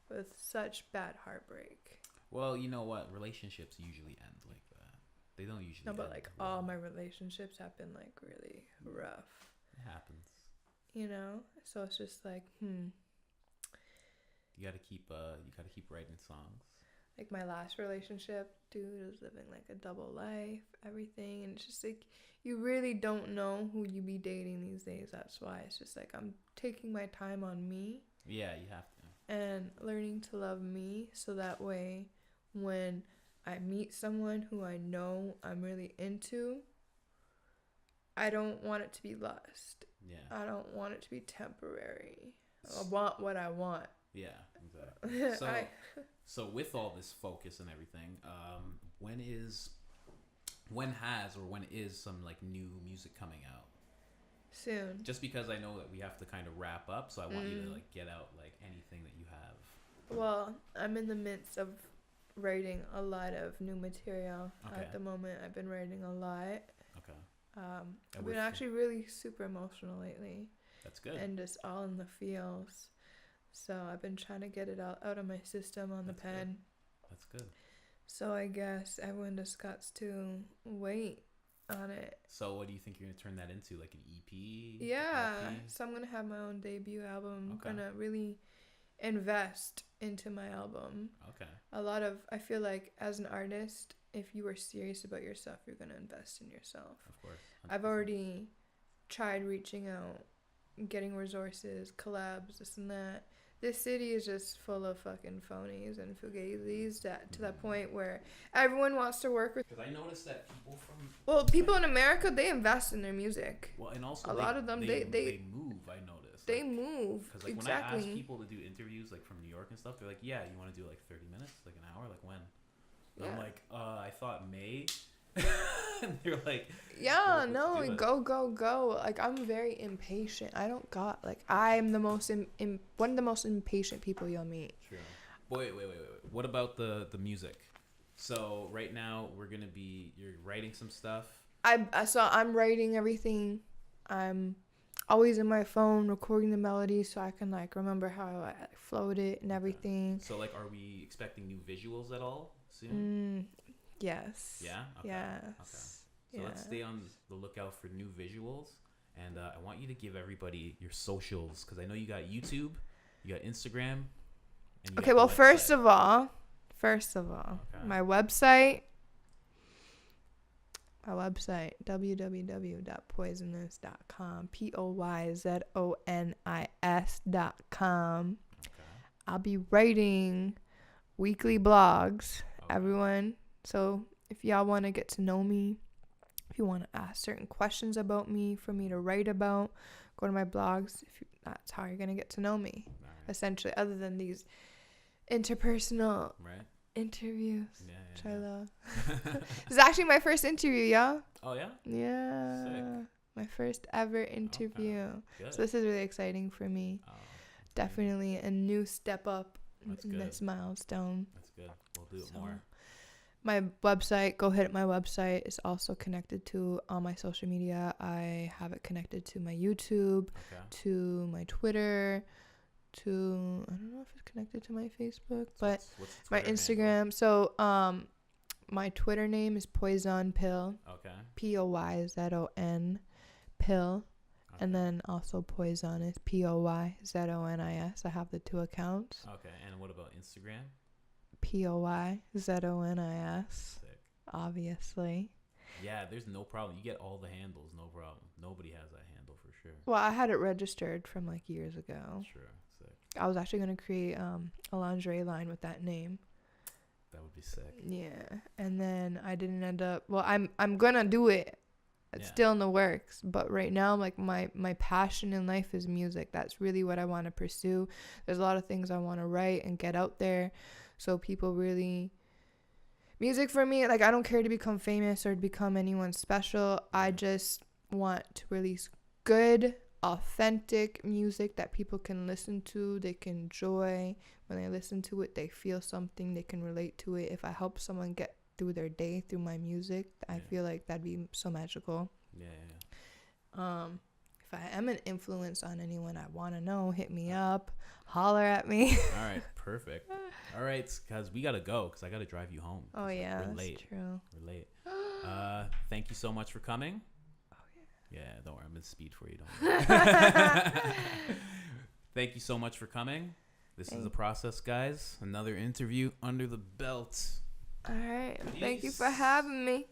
with such bad heartbreak. Well, you know what? Relationships usually end like that. They don't usually. No, but like all my relationships have been like really rough. It happens. You know, so it's just like, You gotta keep writing songs. Like my last relationship, dude was living like a double life, everything, and it's just like you really don't know who you be dating these days. That's why it's just like I'm taking my time on me. Yeah, you have to. And learning to love me, so that way when I meet someone who I know I'm really into, I don't want it to be lust. Yeah. I don't want it to be temporary. I want what I want. Yeah, exactly. So with all this focus and everything, when is some like new music coming out? Soon. Just because I know that we have to kind of wrap up, so I want you to like get out like anything that you have. Well, I'm in the midst of writing a lot of new material at the moment. I've been writing a lot. Okay. I've been actually really super emotional lately. That's good. And just all in the feels. So I've been trying to get it out of my system on the pen. That's good. So I guess everyone just got to wait on it. So what do you think you're going to turn that into? Like an EP? Yeah. LP? So I'm going to have my own debut album. I'm going to really invest into my album. Okay. I feel like as an artist, if you are serious about yourself, you're going to invest in yourself. Of course. 100%. I've already tried reaching out, getting resources, collabs, this and that. This city is just full of fucking phonies and fugazis to that point where everyone wants to work with. Because I noticed that people in America, they invest in their music. Well, and also a lot of them, they move. I noticed. They move. Because like exactly. When I ask people to do interviews like from New York and stuff, they're like, "Yeah, you want to do like 30 minutes, like an hour, like when?" And I'm like, I thought May. And they're like, yeah, no, go. Like, I'm very impatient. I don't got, like, I'm the most, one of the most impatient people you'll meet. True. Wait. What about the music? So right now you're writing some stuff. I'm writing everything. I'm always in my phone recording the melodies so I can, like, remember how I flowed it and everything. Okay. So, like, are we expecting new visuals at all soon? Yes. Yeah? Okay. Yes. Okay. So let's stay on the lookout for new visuals. And I want you to give everybody your socials, because I know you got YouTube, you got Instagram. And you okay, well, first of all, my website, www.poyzonis.com, POYZONIS.com. Okay. I'll be writing weekly blogs, everyone. So if y'all want to get to know me, if you want to ask certain questions about me for me to write about, go to my blogs. That's how you're going to get to know me, essentially, other than these interpersonal interviews, which I love. This is actually my first interview, y'all. Oh, yeah? Yeah. Sick. My first ever interview. Okay. So this is really exciting for me. definitely a new step up That's in good. this milestone. That's good. We'll do it more. My website, go hit my website. It's also connected to all my social media. I have it connected to my YouTube, to my Twitter, to, I don't know if it's connected to my Facebook, but what's my Instagram. So, my Twitter name is Poyzon Pill. Okay. Poyzon Pill. Okay. And then also Poyzonis, Poyzonis. I have the 2 accounts. Okay. And what about Instagram? Poyzonis. Sick. Obviously. Yeah, there's no problem. You get all the handles, no problem. Nobody has that handle for sure. Well, I had it registered from like years ago. Sure. Sick. I was actually going to create a lingerie line with that name. That would be sick. Yeah. And then I didn't end up, well, I'm going to do it. It's still in the works, but right now, like my passion in life is music. That's really what I want to pursue. There's a lot of things I want to write and get out there, so people really. Music for me, like I don't care to become famous or to become anyone special. I just want to release good, authentic music that people can listen to. They can enjoy. When they listen to it, they feel something. They can relate to it. If I help someone get through their day through my music, I feel like that'd be so magical. If I am an influence on anyone I want to know, hit me up, holler at me. All right, perfect. All right, because we gotta go, because I gotta drive you home. Oh yeah, we're late. True. We're late. Thank you so much for coming. Oh yeah. Yeah, don't worry, I'm in speed for you. Don't worry. Thank you so much for coming. This is the process, guys. Another interview under the belt. All right. Peace. Thank you for having me.